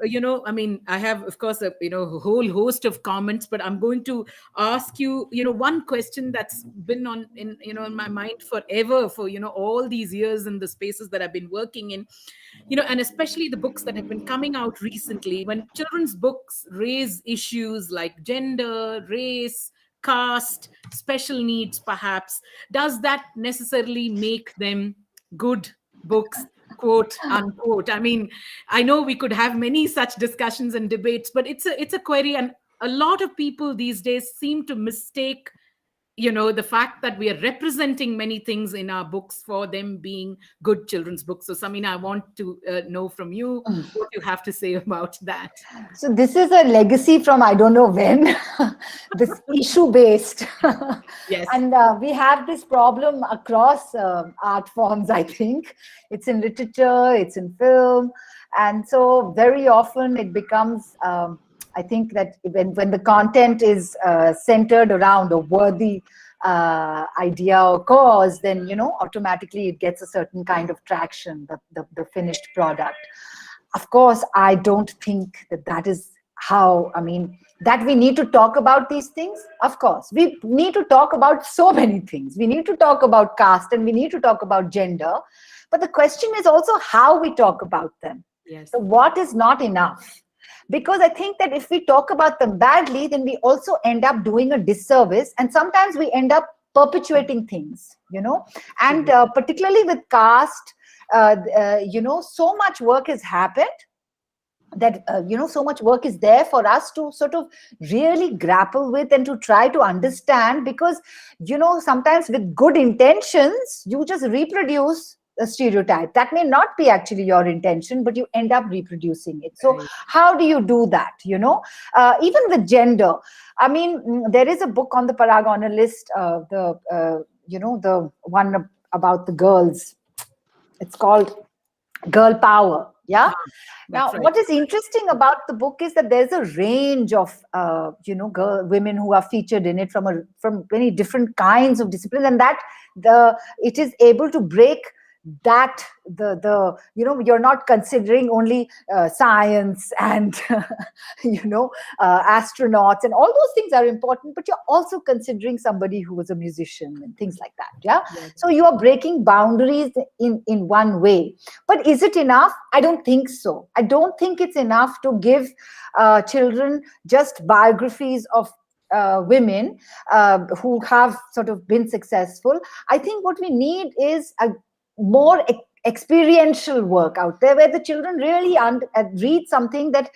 Speaker 1: I have, of course, a whole host of comments, but I'm going to ask you, one question that's been in my mind forever for, all these years in the spaces that I've been working in. And especially the books that have been coming out recently, when children's books raise issues like gender, race, caste, special needs, perhaps, does that necessarily make them good books, quote unquote? I mean, I know we could have many such discussions and debates, but it's a query, and a lot of people these days seem to mistake the fact that we are representing many things in our books for them being good children's books. So Samina, I want to know from you what you have to say about that.
Speaker 3: So this is a legacy from I don't know when, this issue based.
Speaker 1: Yes.
Speaker 3: And we have this problem across art forms, I think. It's in literature, it's in film. And so very often it becomes, I think that when the content is centered around a worthy idea or cause, then, automatically it gets a certain kind of traction, the finished product. Of course, I don't think that is how, that we need to talk about these things. Of course, we need to talk about so many things. We need to talk about caste and we need to talk about gender. But the question is also how we talk about them.
Speaker 1: Yes.
Speaker 3: So what is not enough? Because I think that if we talk about them badly, then we also end up doing a disservice. And sometimes we end up perpetuating things, and particularly with caste, so much work has happened that, so much work is there for us to sort of really grapple with and to try to understand, because, sometimes with good intentions, you just reproduce a stereotype that may not be actually your intention, but you end up reproducing it. So
Speaker 1: Right.
Speaker 3: how do you do that? Even with gender, there is a book on the Parag Honor list, the one about the girls. It's called Girl Power. Yeah. Now,
Speaker 1: right.
Speaker 3: what is interesting about the book is that there's a range of, women who are featured in it from many different kinds of disciplines, and that it is able to break that you're not considering only science and astronauts, and all those things are important, but you're also considering somebody who was a musician and things like that.
Speaker 1: Yes.
Speaker 3: So you are breaking boundaries in one way. But is it enough? I don't think so. I don't think it's enough to give children just biographies of women who have sort of been successful. I think what we need is a more experiential work out there, where the children really read something that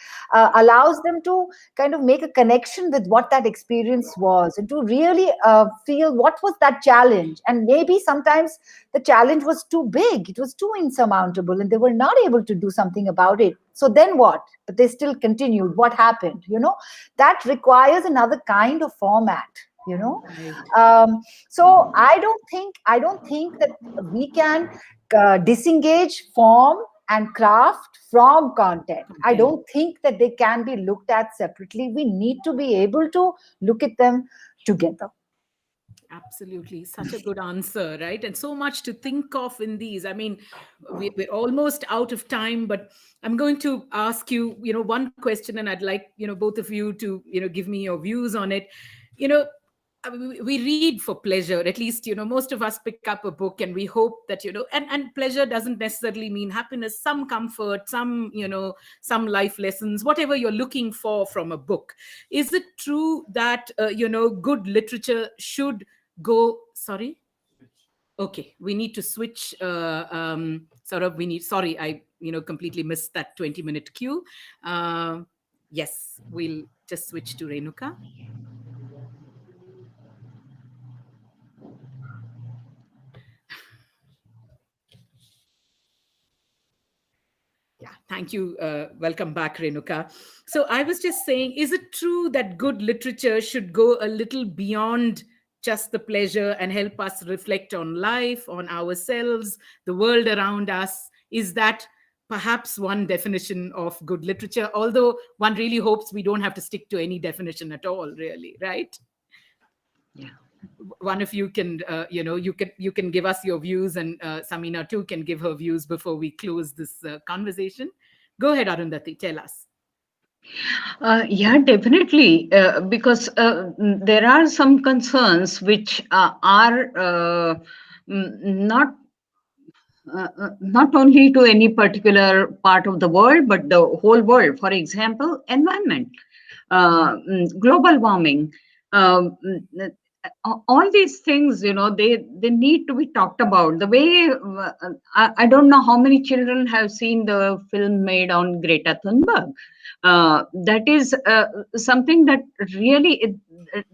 Speaker 3: allows them to kind of make a connection with what that experience was, and to really feel what was that challenge. And maybe sometimes the challenge was too big, it was too insurmountable, and they were not able to do something about it. So then what? But they still continued. What happened? That requires another kind of format. So I don't think that we can disengage form and craft from content. I don't think that they can be looked at separately. We need to be able to look at them together.
Speaker 1: Absolutely. Such a good answer, right? And so much to think of in these. I mean, we're almost out of time, but I'm going to ask you, one question, and I'd like, both of you to, give me your views on it. We read for pleasure. At least, most of us pick up a book and we hope that, and pleasure doesn't necessarily mean happiness, some comfort, some, some life lessons, whatever you're looking for from a book. Is it true that, good literature should go, sorry? Okay, we need to switch. Sorry, I completely missed that 20-minute cue. Yes, we'll just switch to Renuka. Yeah, thank you. Welcome back, Renuka. So I was just saying, is it true that good literature should go a little beyond just the pleasure and help us reflect on life, on ourselves, the world around us? Is that perhaps one definition of good literature? Although one really hopes we don't have to stick to any definition at all, really, right?
Speaker 4: Yeah.
Speaker 1: One of you can, you can give us your views, and Samina too can give her views before we close this conversation. Go ahead, Arundhati, tell us.
Speaker 4: Yeah, definitely, because there are some concerns which are not not only to any particular part of the world, but the whole world. For example, environment, global warming, all these things, they need to be talked about. The way I don't know how many children have seen the film made on Greta Thunberg. That is something that really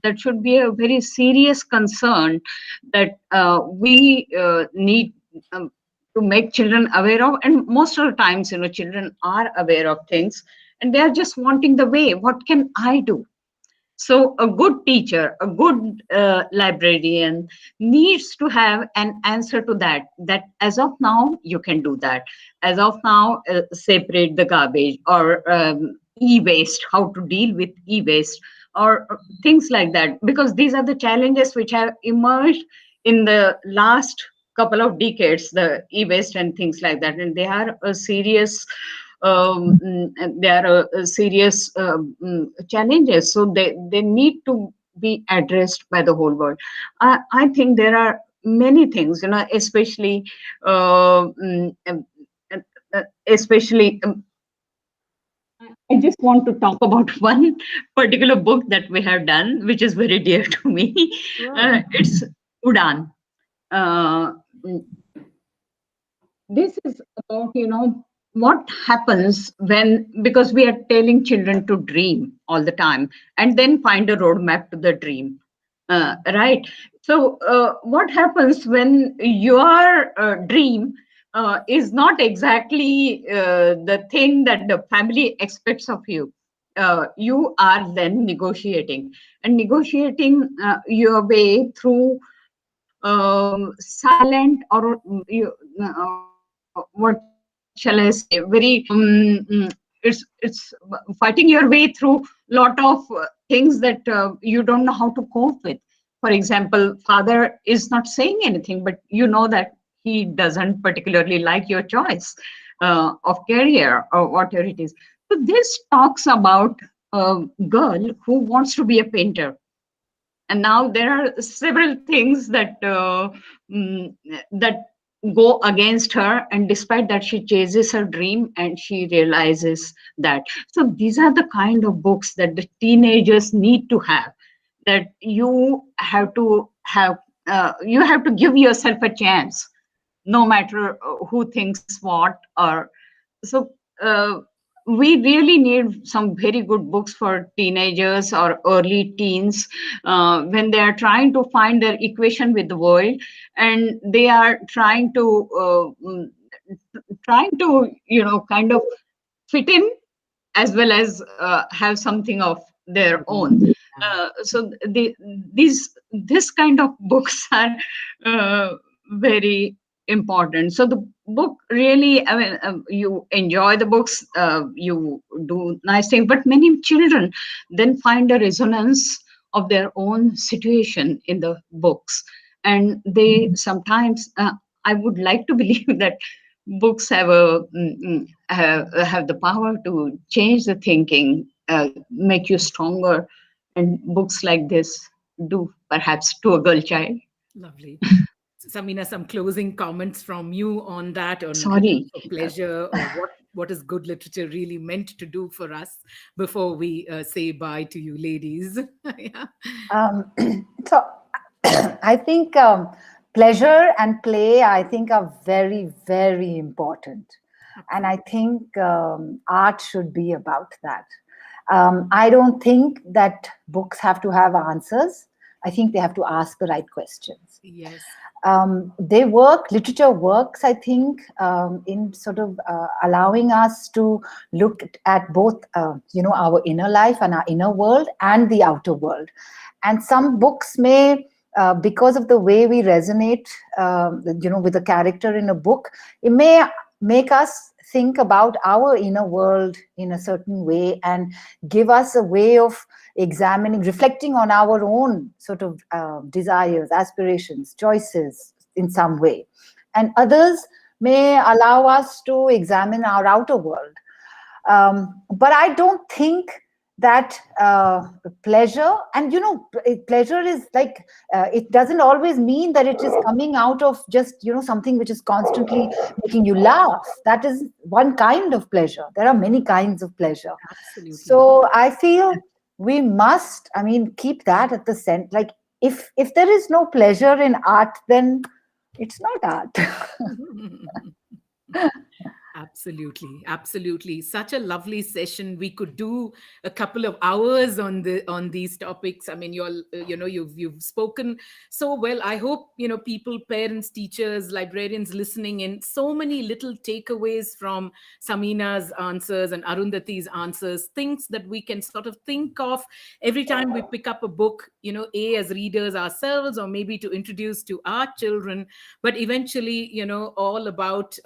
Speaker 4: that should be a very serious concern that we need to make children aware of. And most of the times, children are aware of things and they are just wanting the way, what can I do? So a good teacher, a good librarian needs to have an answer to that as of now, you can do that. As of now, separate the garbage, or e-waste, how to deal with e-waste, or things like that. Because these are the challenges which have emerged in the last couple of decades, the e-waste and things like that. And they are a serious serious challenges, so they need to be addressed by the whole world. I think there are many things, especially especially I just want to talk about one particular book that we have done, which is very dear to me.
Speaker 1: Sure.
Speaker 4: It's Udaan. This is about, what happens when, because we are telling children to dream all the time and then find a roadmap to the dream, right? So what happens when your dream is not exactly the thing that the family expects of you? You are then negotiating your way through silent, or what shall I say, very it's fighting your way through lot of things that you don't know how to cope with. For example, father is not saying anything, but you know that he doesn't particularly like your choice of career or whatever it is. So this talks about a girl who wants to be a painter. And now there are several things that that go against her, and despite that she chases her dream and she realizes that. So these are the kind of books that the teenagers need to have, that you have to give yourself a chance, no matter who thinks what. Or so we really need some very good books for teenagers or early teens when they are trying to find their equation with the world, and they are trying to kind of fit in, as well as have something of their own. So this kind of books are very important. So the book really, I mean, you enjoy the books, you do nice things, but many children then find a resonance of their own situation in the books, and they sometimes I would like to believe that books have have the power to change the thinking, make you stronger, and books like this do, perhaps, to a girl child.
Speaker 1: Lovely. Samina, some closing comments from you on that, on
Speaker 4: Sorry.
Speaker 1: pleasure, or what is good literature really meant to do for us, before we say bye to you ladies. Yeah.
Speaker 3: So I think pleasure and play, I think, are very, very important. And I think art should be about that. I don't think that books have to have answers. I think they have to ask the right questions.
Speaker 1: Yes.
Speaker 3: Literature works, I think, in sort of allowing us to look at both, our inner life and our inner world and the outer world. And some books may, because of the way we resonate, with the character in a book, it may make us think about our inner world in a certain way and give us a way of examining, reflecting on our own sort of desires, aspirations, choices in some way. And others may allow us to examine our outer world. But I don't think that pleasure, and pleasure is like, it doesn't always mean that it is coming out of just something which is constantly making you laugh. That is one kind of pleasure. There are many kinds of pleasure.
Speaker 1: Absolutely.
Speaker 3: So I feel we must, keep that at the center. Like, if there is no pleasure in art, then it's not art.
Speaker 1: Absolutely, absolutely. Such a lovely session. We could do a couple of hours on these topics. I mean, you've spoken so well. I hope people, parents, teachers, librarians listening in, so many little takeaways from Samina's answers and Arundhati's answers, things that we can sort of think of every time we pick up a book. As readers ourselves, or maybe to introduce to our children, but eventually, all about.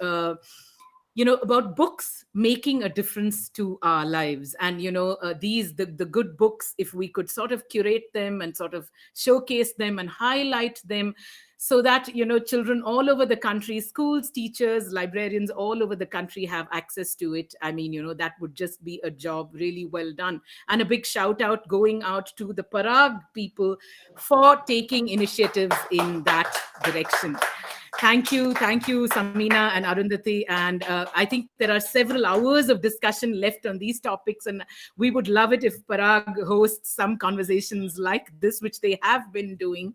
Speaker 1: About books making a difference to our lives. And the good books, if we could sort of curate them and sort of showcase them and highlight them, so that children all over the country, schools, teachers, librarians all over the country have access to it. I mean, that would just be a job really well done. And a big shout out going out to the Parag people for taking initiatives in that direction. Thank you, Samina and Arundhati. And I think there are several hours of discussion left on these topics, and we would love it if Parag hosts some conversations like this, which they have been doing,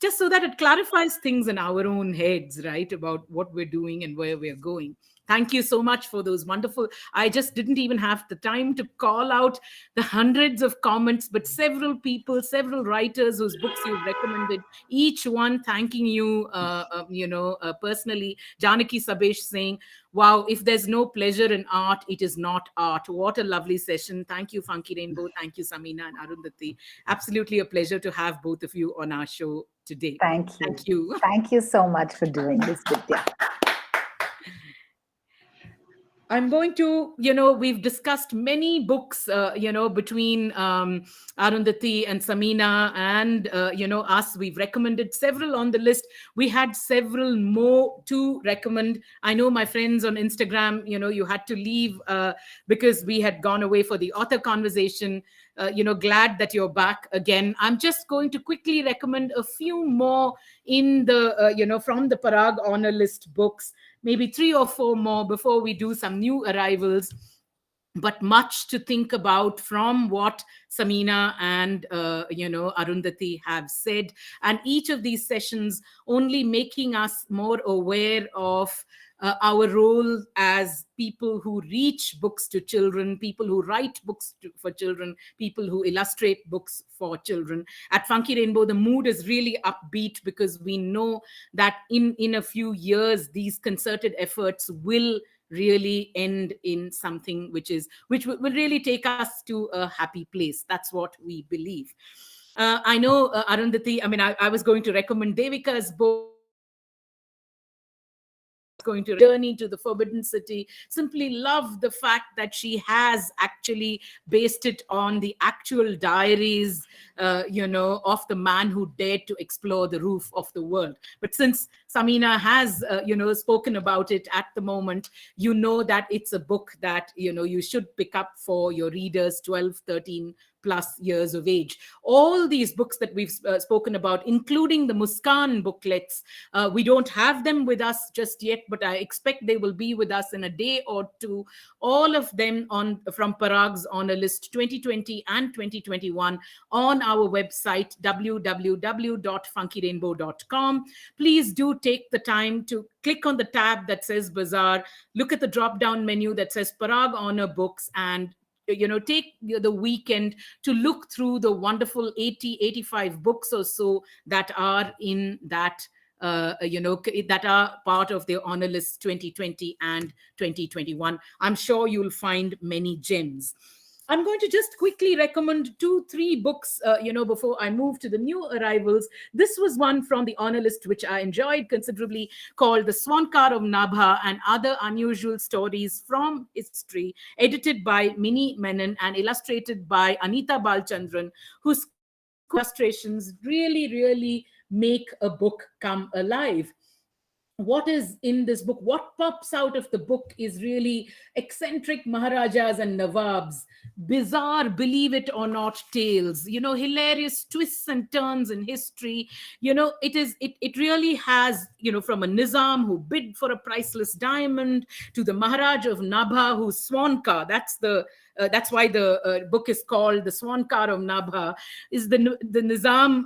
Speaker 1: just so that it clarifies things in our own heads, right, about what we're doing and where we're going. Thank you so much for those wonderful. I just didn't even have the time to call out the hundreds of comments, but several people, several writers whose books you've recommended, each one thanking you, personally. Janaki Sabesh saying, wow, if there's no pleasure in art, it is not art. What a lovely session. Thank you, Funky Rainbow. Thank you, Samina and Arundhati. Absolutely a pleasure to have both of you on our show today.
Speaker 3: Thank you.
Speaker 1: Thank you.
Speaker 3: Thank you so much for doing this, Vidya.
Speaker 1: I'm going to, we've discussed many books, between Arundhati and Samina and, us. We've recommended several on the list. We had several more to recommend. I know my friends on Instagram, you had to leave because we had gone away for the author conversation. Glad that you're back again. I'm just going to quickly recommend a few more in the, from the Parag Honor List books, maybe 3 or 4 more before we do some new arrivals, but much to think about from what Samina and, Arundhati have said. And each of these sessions only making us more aware of our role as people who reach books to children, people who write books for children, people who illustrate books for children. At Funky Rainbow, the mood is really upbeat because we know that in a few years, these concerted efforts will really end in something which will really take us to a happy place. That's what we believe. I know, Arundhati, I was going to recommend Devika's book, going to Journey to the Forbidden City. Simply love the fact that she has actually based it on the actual diaries, of the man who dared to explore the roof of the world. But since Samina has, spoken about it at the moment, you know that it's a book that, you should pick up for your readers 12, 13 plus years of age. All these books that we've spoken about, including the Muskan booklets, we don't have them with us just yet, but I expect they will be with us in a day or two. All of them from Parag's Honor List 2020 and 2021 on our website, www.funkyrainbow.com. Please do take the time to click on the tab that says Bazaar, look at the drop-down menu that says Parag Honor Books, and take the weekend to look through the wonderful 80-85 books or so that are in that that are part of the Honor List 2020 and 2021. I'm sure you'll find many gems. I'm going to just quickly recommend 2-3 books, before I move to the new arrivals. This was one from the Honor List, which I enjoyed considerably, called The Swan Car of Nabha and Other Unusual Stories from History, edited by Minnie Menon and illustrated by Anita Balchandran, whose illustrations really, really make a book come alive. What is in this book, what pops out of the book, is really eccentric Maharajas and Nawabs, bizarre, believe it or not, tales, hilarious twists and turns in history. It really has, from a Nizam who bid for a priceless diamond to the Maharaj of Nabha whose swan car, that's why the book is called The Swan Car of Nabha, is the Nizam,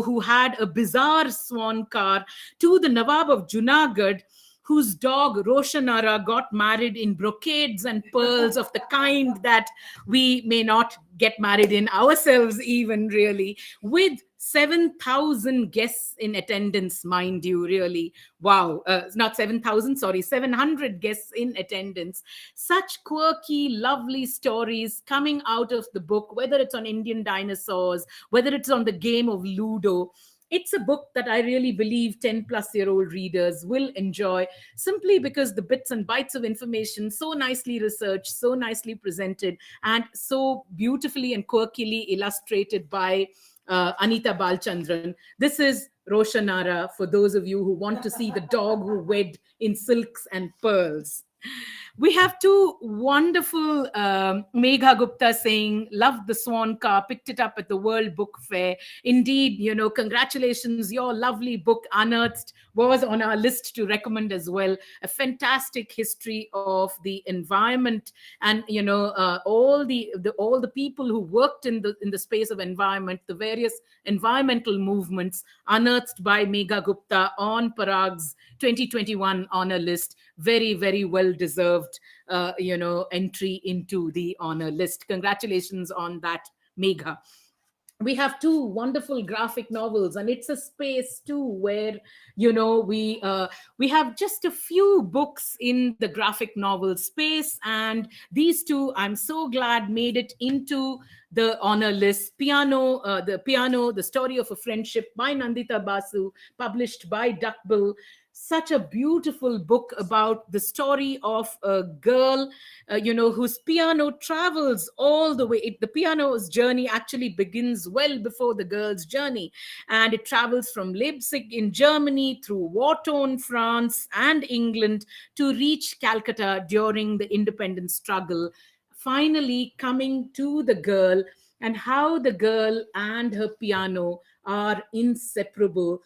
Speaker 1: who had a bizarre swan car, to the Nawab of Junagadh, whose dog Roshanara got married in brocades and pearls of the kind that we may not get married in ourselves even, really, with 7,000 guests in attendance, mind you, really. Wow. Not 7,000, sorry, 700 guests in attendance. Such quirky, lovely stories coming out of the book, whether it's on Indian dinosaurs, whether it's on the game of Ludo. It's a book that I really believe 10-plus-year-old readers will enjoy, simply because the bits and bytes of information, so nicely researched, so nicely presented, and so beautifully and quirkily illustrated by Anita Balchandran. This is Roshanara, for those of you who want to see the dog who wed in silks and pearls. We have 2 wonderful Megha Gupta saying, loved the Swan Car, picked it up at the World Book Fair. Indeed, congratulations, your lovely book, Unearthed, was on our list to recommend as well. A fantastic history of the environment and, all the people who worked in the space of environment, the various environmental movements, unearthed by Megha Gupta on Parag's 2021 Honor List. Very, very well deserved, entry into the Honor List. Congratulations on that, Megha. We have 2 wonderful graphic novels, and it's a space too where we have just a few books in the graphic novel space, and these 2, I'm so glad, made it into the Honor List. The Story of a Friendship by Nandita Basu, published by Duckbill. Such a beautiful book about the story of a girl, whose piano travels all the way. The piano's journey actually begins well before the girl's journey, and it travels from Leipzig in Germany through war-torn France and England to reach Calcutta during the independence struggle, finally coming to the girl, and how the girl and her piano are inseparable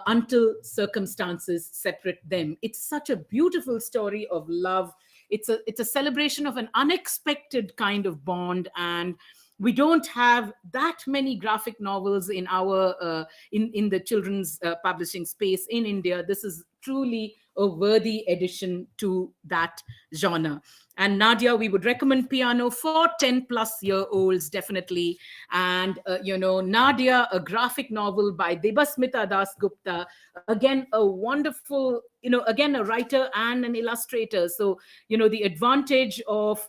Speaker 1: until circumstances separate them. It's such a beautiful story of love. It's a celebration of an unexpected kind of bond, and we don't have that many graphic novels in our in the children's publishing space in India. This is truly a worthy addition to that genre. And Nadia, we would recommend Piano for 10-plus-year-olds, definitely. And, Nadia, a graphic novel by Debasmita Das Gupta, again, a wonderful, again, a writer and an illustrator. So, the advantage of,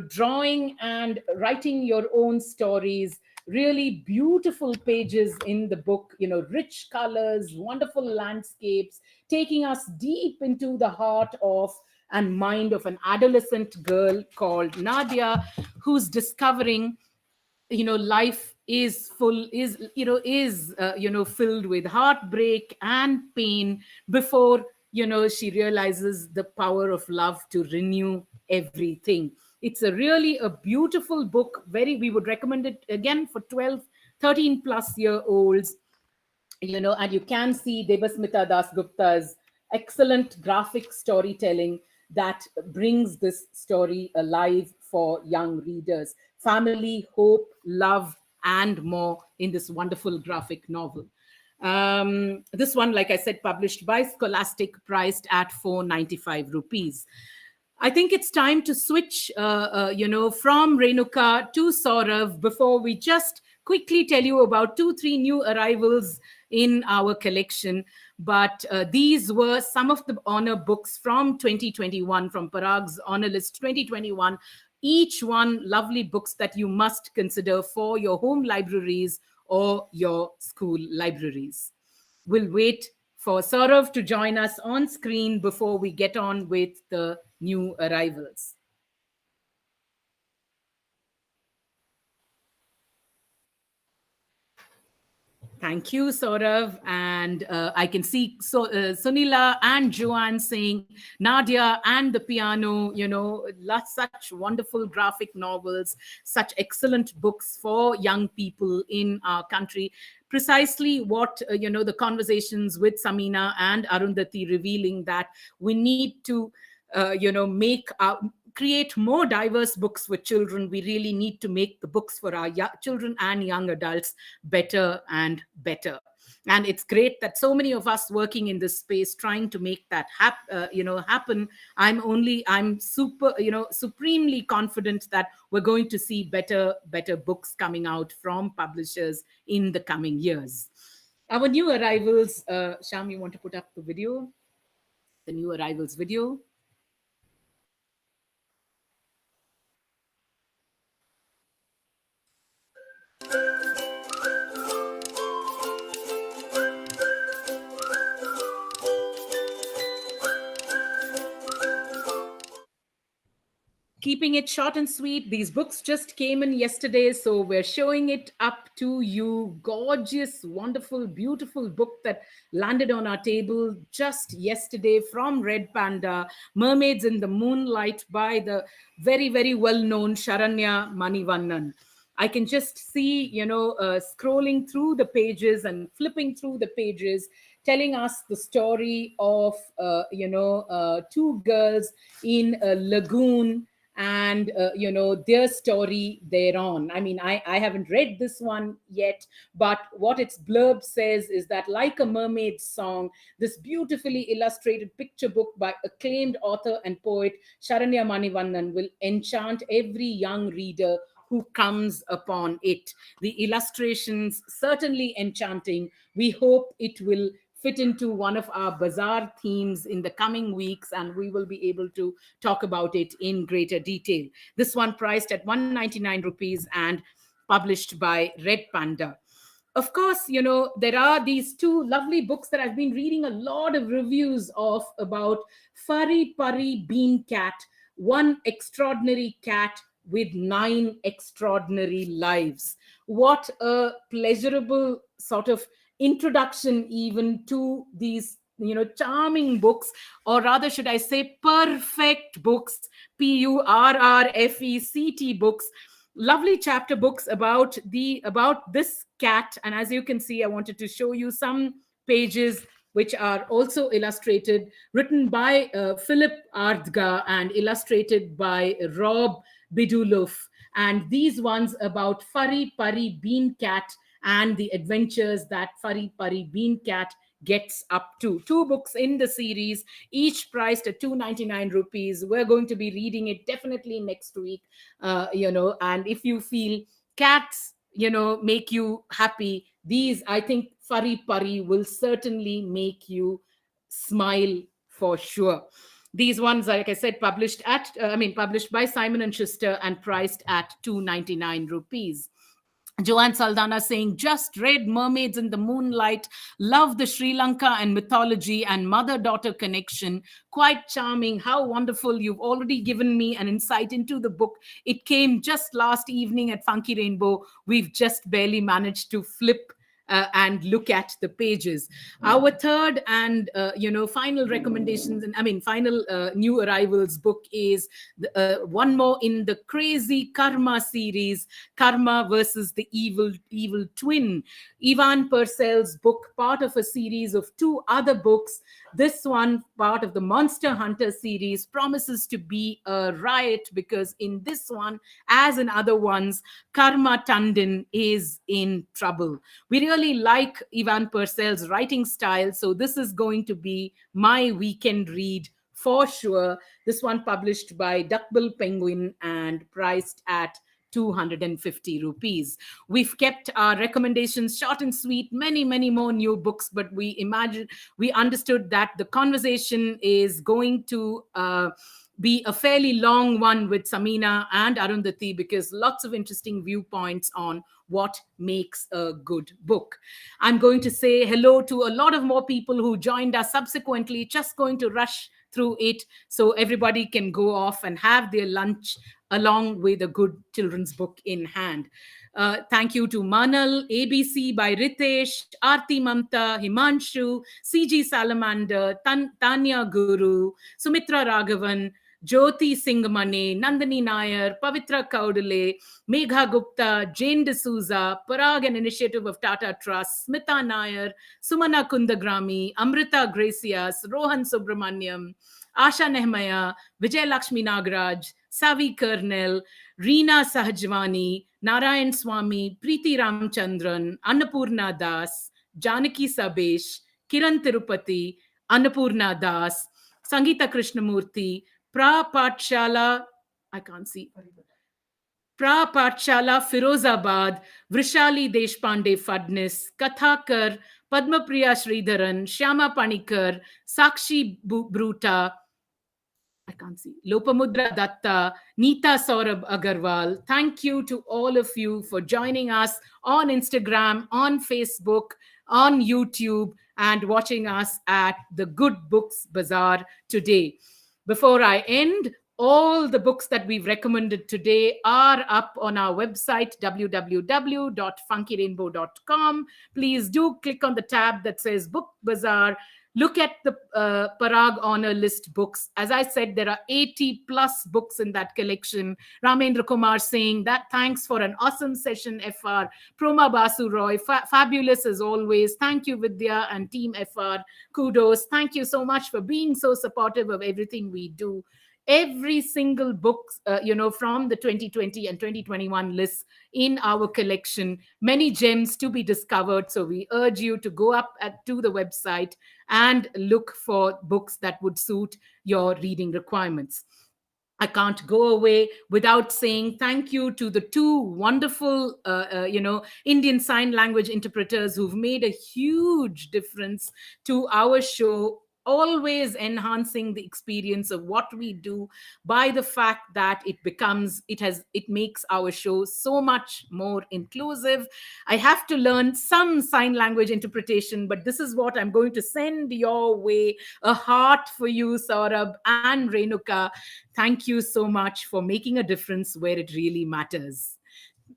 Speaker 1: drawing and writing your own stories, really beautiful pages in the book, rich colors, wonderful landscapes, taking us deep into the heart of and mind of an adolescent girl called Nadia, who's discovering, life is full is filled with heartbreak and pain before she realizes the power of love to renew everything. It's a really a beautiful book. Very, we would recommend it again for 12, 13 plus year olds. And you can see Debasmita Das Gupta's excellent graphic storytelling that brings this story alive for young readers. Family, hope, love, and more in this wonderful graphic novel. This one, like I said, published by Scholastic, priced at 495 rupees. I think it's time to switch, from Renuka to Saurav before we just quickly tell you about 2-3 new arrivals in our collection. But these were some of the honor books from 2021, from Parag's Honor List 2021. Each one lovely books that you must consider for your home libraries or your school libraries. We'll wait for Saurav to join us on screen before we get on with the new arrivals. Thank you, Saurav. And I can see Sunila and Joanne saying Nadia and the piano, such wonderful graphic novels, such excellent books for young people in our country. Precisely what, the conversations with Samina and Arundhati revealing that we need to, create more diverse books for children. We really need to make the books for our children and young adults better and better. And it's great that so many of us working in this space trying to make that happen. I'm supremely confident that we're going to see better books coming out from publishers in the coming years. Our new arrivals, Sham, you want to put up the video? The new arrivals video. Keeping it short and sweet, these books just came in yesterday, so we're showing it up to you. Gorgeous, wonderful, beautiful book that landed on our table just yesterday from Red Panda, Mermaids in the Moonlight by the very, very well-known Sharanya Manivannan. I can just see, scrolling through the pages and flipping through the pages, telling us the story of, two girls in a lagoon and, their story thereon. I mean, I haven't read this one yet, but what its blurb says is that, like a mermaid's song, this beautifully illustrated picture book by acclaimed author and poet Sharanya Manivannan will enchant every young reader who comes upon it. The illustrations certainly enchanting. We hope it will fit into one of our bazaar themes in the coming weeks, and we will be able to talk about it in greater detail. This one priced at 199 rupees and published by Red Panda. Of course, there are these two lovely books that I've been reading a lot of reviews of about Furry Purry Bean Cat, One Extraordinary Cat with 9 Extraordinary Lives. What a pleasurable sort of introduction even to these charming books, or rather should I say perfect books, PURRFECT books. Lovely chapter books about this cat. And as you can see, I wanted to show you some pages which are also illustrated, written by Philip Ardga and illustrated by Rob Biduluf. And these ones about Furry Purry Bean Cat and the adventures that Furry Purry Bean Cat gets up to. 2 books in the series, each priced at 299 rupees. We're going to be reading it definitely next week, and if you feel cats, make you happy, these, I think Furry Purry will certainly make you smile for sure. These ones, like I said, published by Simon & Schuster and priced at 299 rupees. Joanne Saldana saying, just read Mermaids in the Moonlight, love the Sri Lanka and mythology and mother-daughter connection. Quite charming. How wonderful. You've already given me an insight into the book. It came just last evening at Funky Rainbow. We've just barely managed to flip and look at the pages. Our third and final recommendations, and I mean final new arrivals book is one more in the crazy Karma series, Karma versus the Evil Twin. Ivan Purcell's book, part of a series of two other books. This one, part of the Monster Hunter series, promises to be a riot because in this one, as in other ones, Karma Tandon is in trouble. We really like Ivan Purcell's writing style, so this is going to be my weekend read for sure. This one published by Duckbill Penguin and priced at 250 rupees. We've kept our recommendations short and sweet, many more new books, but we understood that the conversation is going to be a fairly long one with Samina and Arundhati, because lots of interesting viewpoints on what makes a good book. I'm going to say hello to a lot of more people who joined us subsequently, just going to rush through it so everybody can go off and have their lunch along with a good children's book in hand. Thank you to Manal, ABC by Ritesh, Aarti Mamta, Himanshu, CG Salamander, Tanya Guru, Sumitra Raghavan, Jyoti Singhamane, Nandini Nair, Pavitra Kaudale, Megha Gupta, Jane D'Souza, Parag, an initiative of Tata Trust, Smita Nair, Sumana Kundagrami, Amrita Gracias, Rohan Subramaniam, Asha Nehmaya, Vijay Lakshmi Nagaraj, Savi Kernel, Reena Sahajwani, Narayan Swami, Preeti Ramchandran, Annapurna Das, Janaki Sabesh, Kiran Tirupati, Annapurna Das, Sangeeta Krishnamurthy, Pra-Patshala, I can't see, Pra-Patshala Firozabad, Vrishali Deshpande Fadnis, Kathakar, Padmapriya Sridharan, Shyama Panikar, Sakshi Bruta, I can't see, Lopamudra Datta, Neeta Saurabh Agarwal. Thank you to all of you for joining us on Instagram, on Facebook, on YouTube, and watching us at the Good Books Bazaar today. Before I end, all the books that we've recommended today are up on our website, www.funkyrainbow.com. Please do click on the tab that says Book Bazaar. Look at the Parag Honor List books. As I said, there are 80 plus books in that collection. Ramendra Kumar saying that thanks for an awesome session, FR. Proma Basu Roy, fabulous as always. Thank you, Vidya and Team FR. Kudos. Thank you so much for being so supportive of everything we do. Every single book, from the 2020 and 2021 lists in our collection, many gems to be discovered. So we urge you to go up to the website and look for books that would suit your reading requirements. I can't go away without saying thank you to the two wonderful, Indian Sign Language interpreters who've made a huge difference to our show, always enhancing the experience of what we do by the fact that it makes our show so much more inclusive. I have to learn some sign language interpretation, but this is what I'm going to send your way. A heart for you, Saurabh and Renuka. Thank you so much for making a difference where it really matters.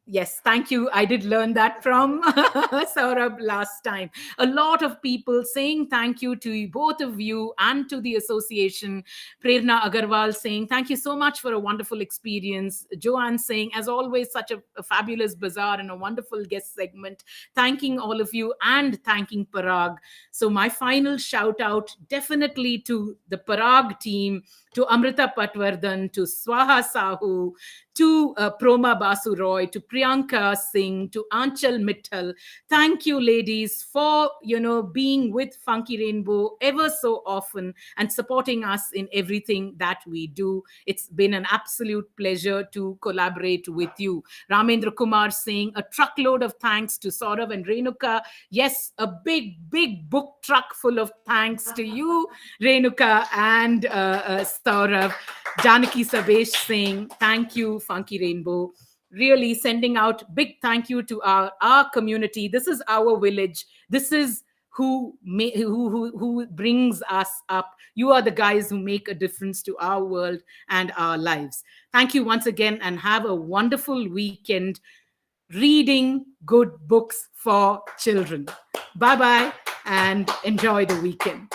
Speaker 1: Yes, thank you. I did learn that from Saurabh last time. A lot of people saying thank you to both of you and to the association. Prerna Agarwal saying thank you so much for a wonderful experience. Joanne saying, as always, such a fabulous bazaar and a wonderful guest segment. Thanking all of you and thanking Parag. So my final shout out definitely to the Parag team, to Amrita Patwardhan, to Swaha Sahu, to Proma Basu Roy, to Priyanka Singh, to Anchal Mittal. Thank you, ladies, for being with Funky Rainbow ever so often and supporting us in everything that we do. It's been an absolute pleasure to collaborate with you. Ramendra Kumar saying a truckload of thanks to Saurabh and Renuka. Yes, a big book truck full of thanks to you, Renuka and Saurabh. Janaki Sabesh saying thank you, Funky Rainbow. really sending out big thank you to our community. This is our village. This is who brings us up. You are the guys who make a difference to our world and our lives. Thank you once again, and have a wonderful weekend reading good books for children. Bye bye, and enjoy the weekend.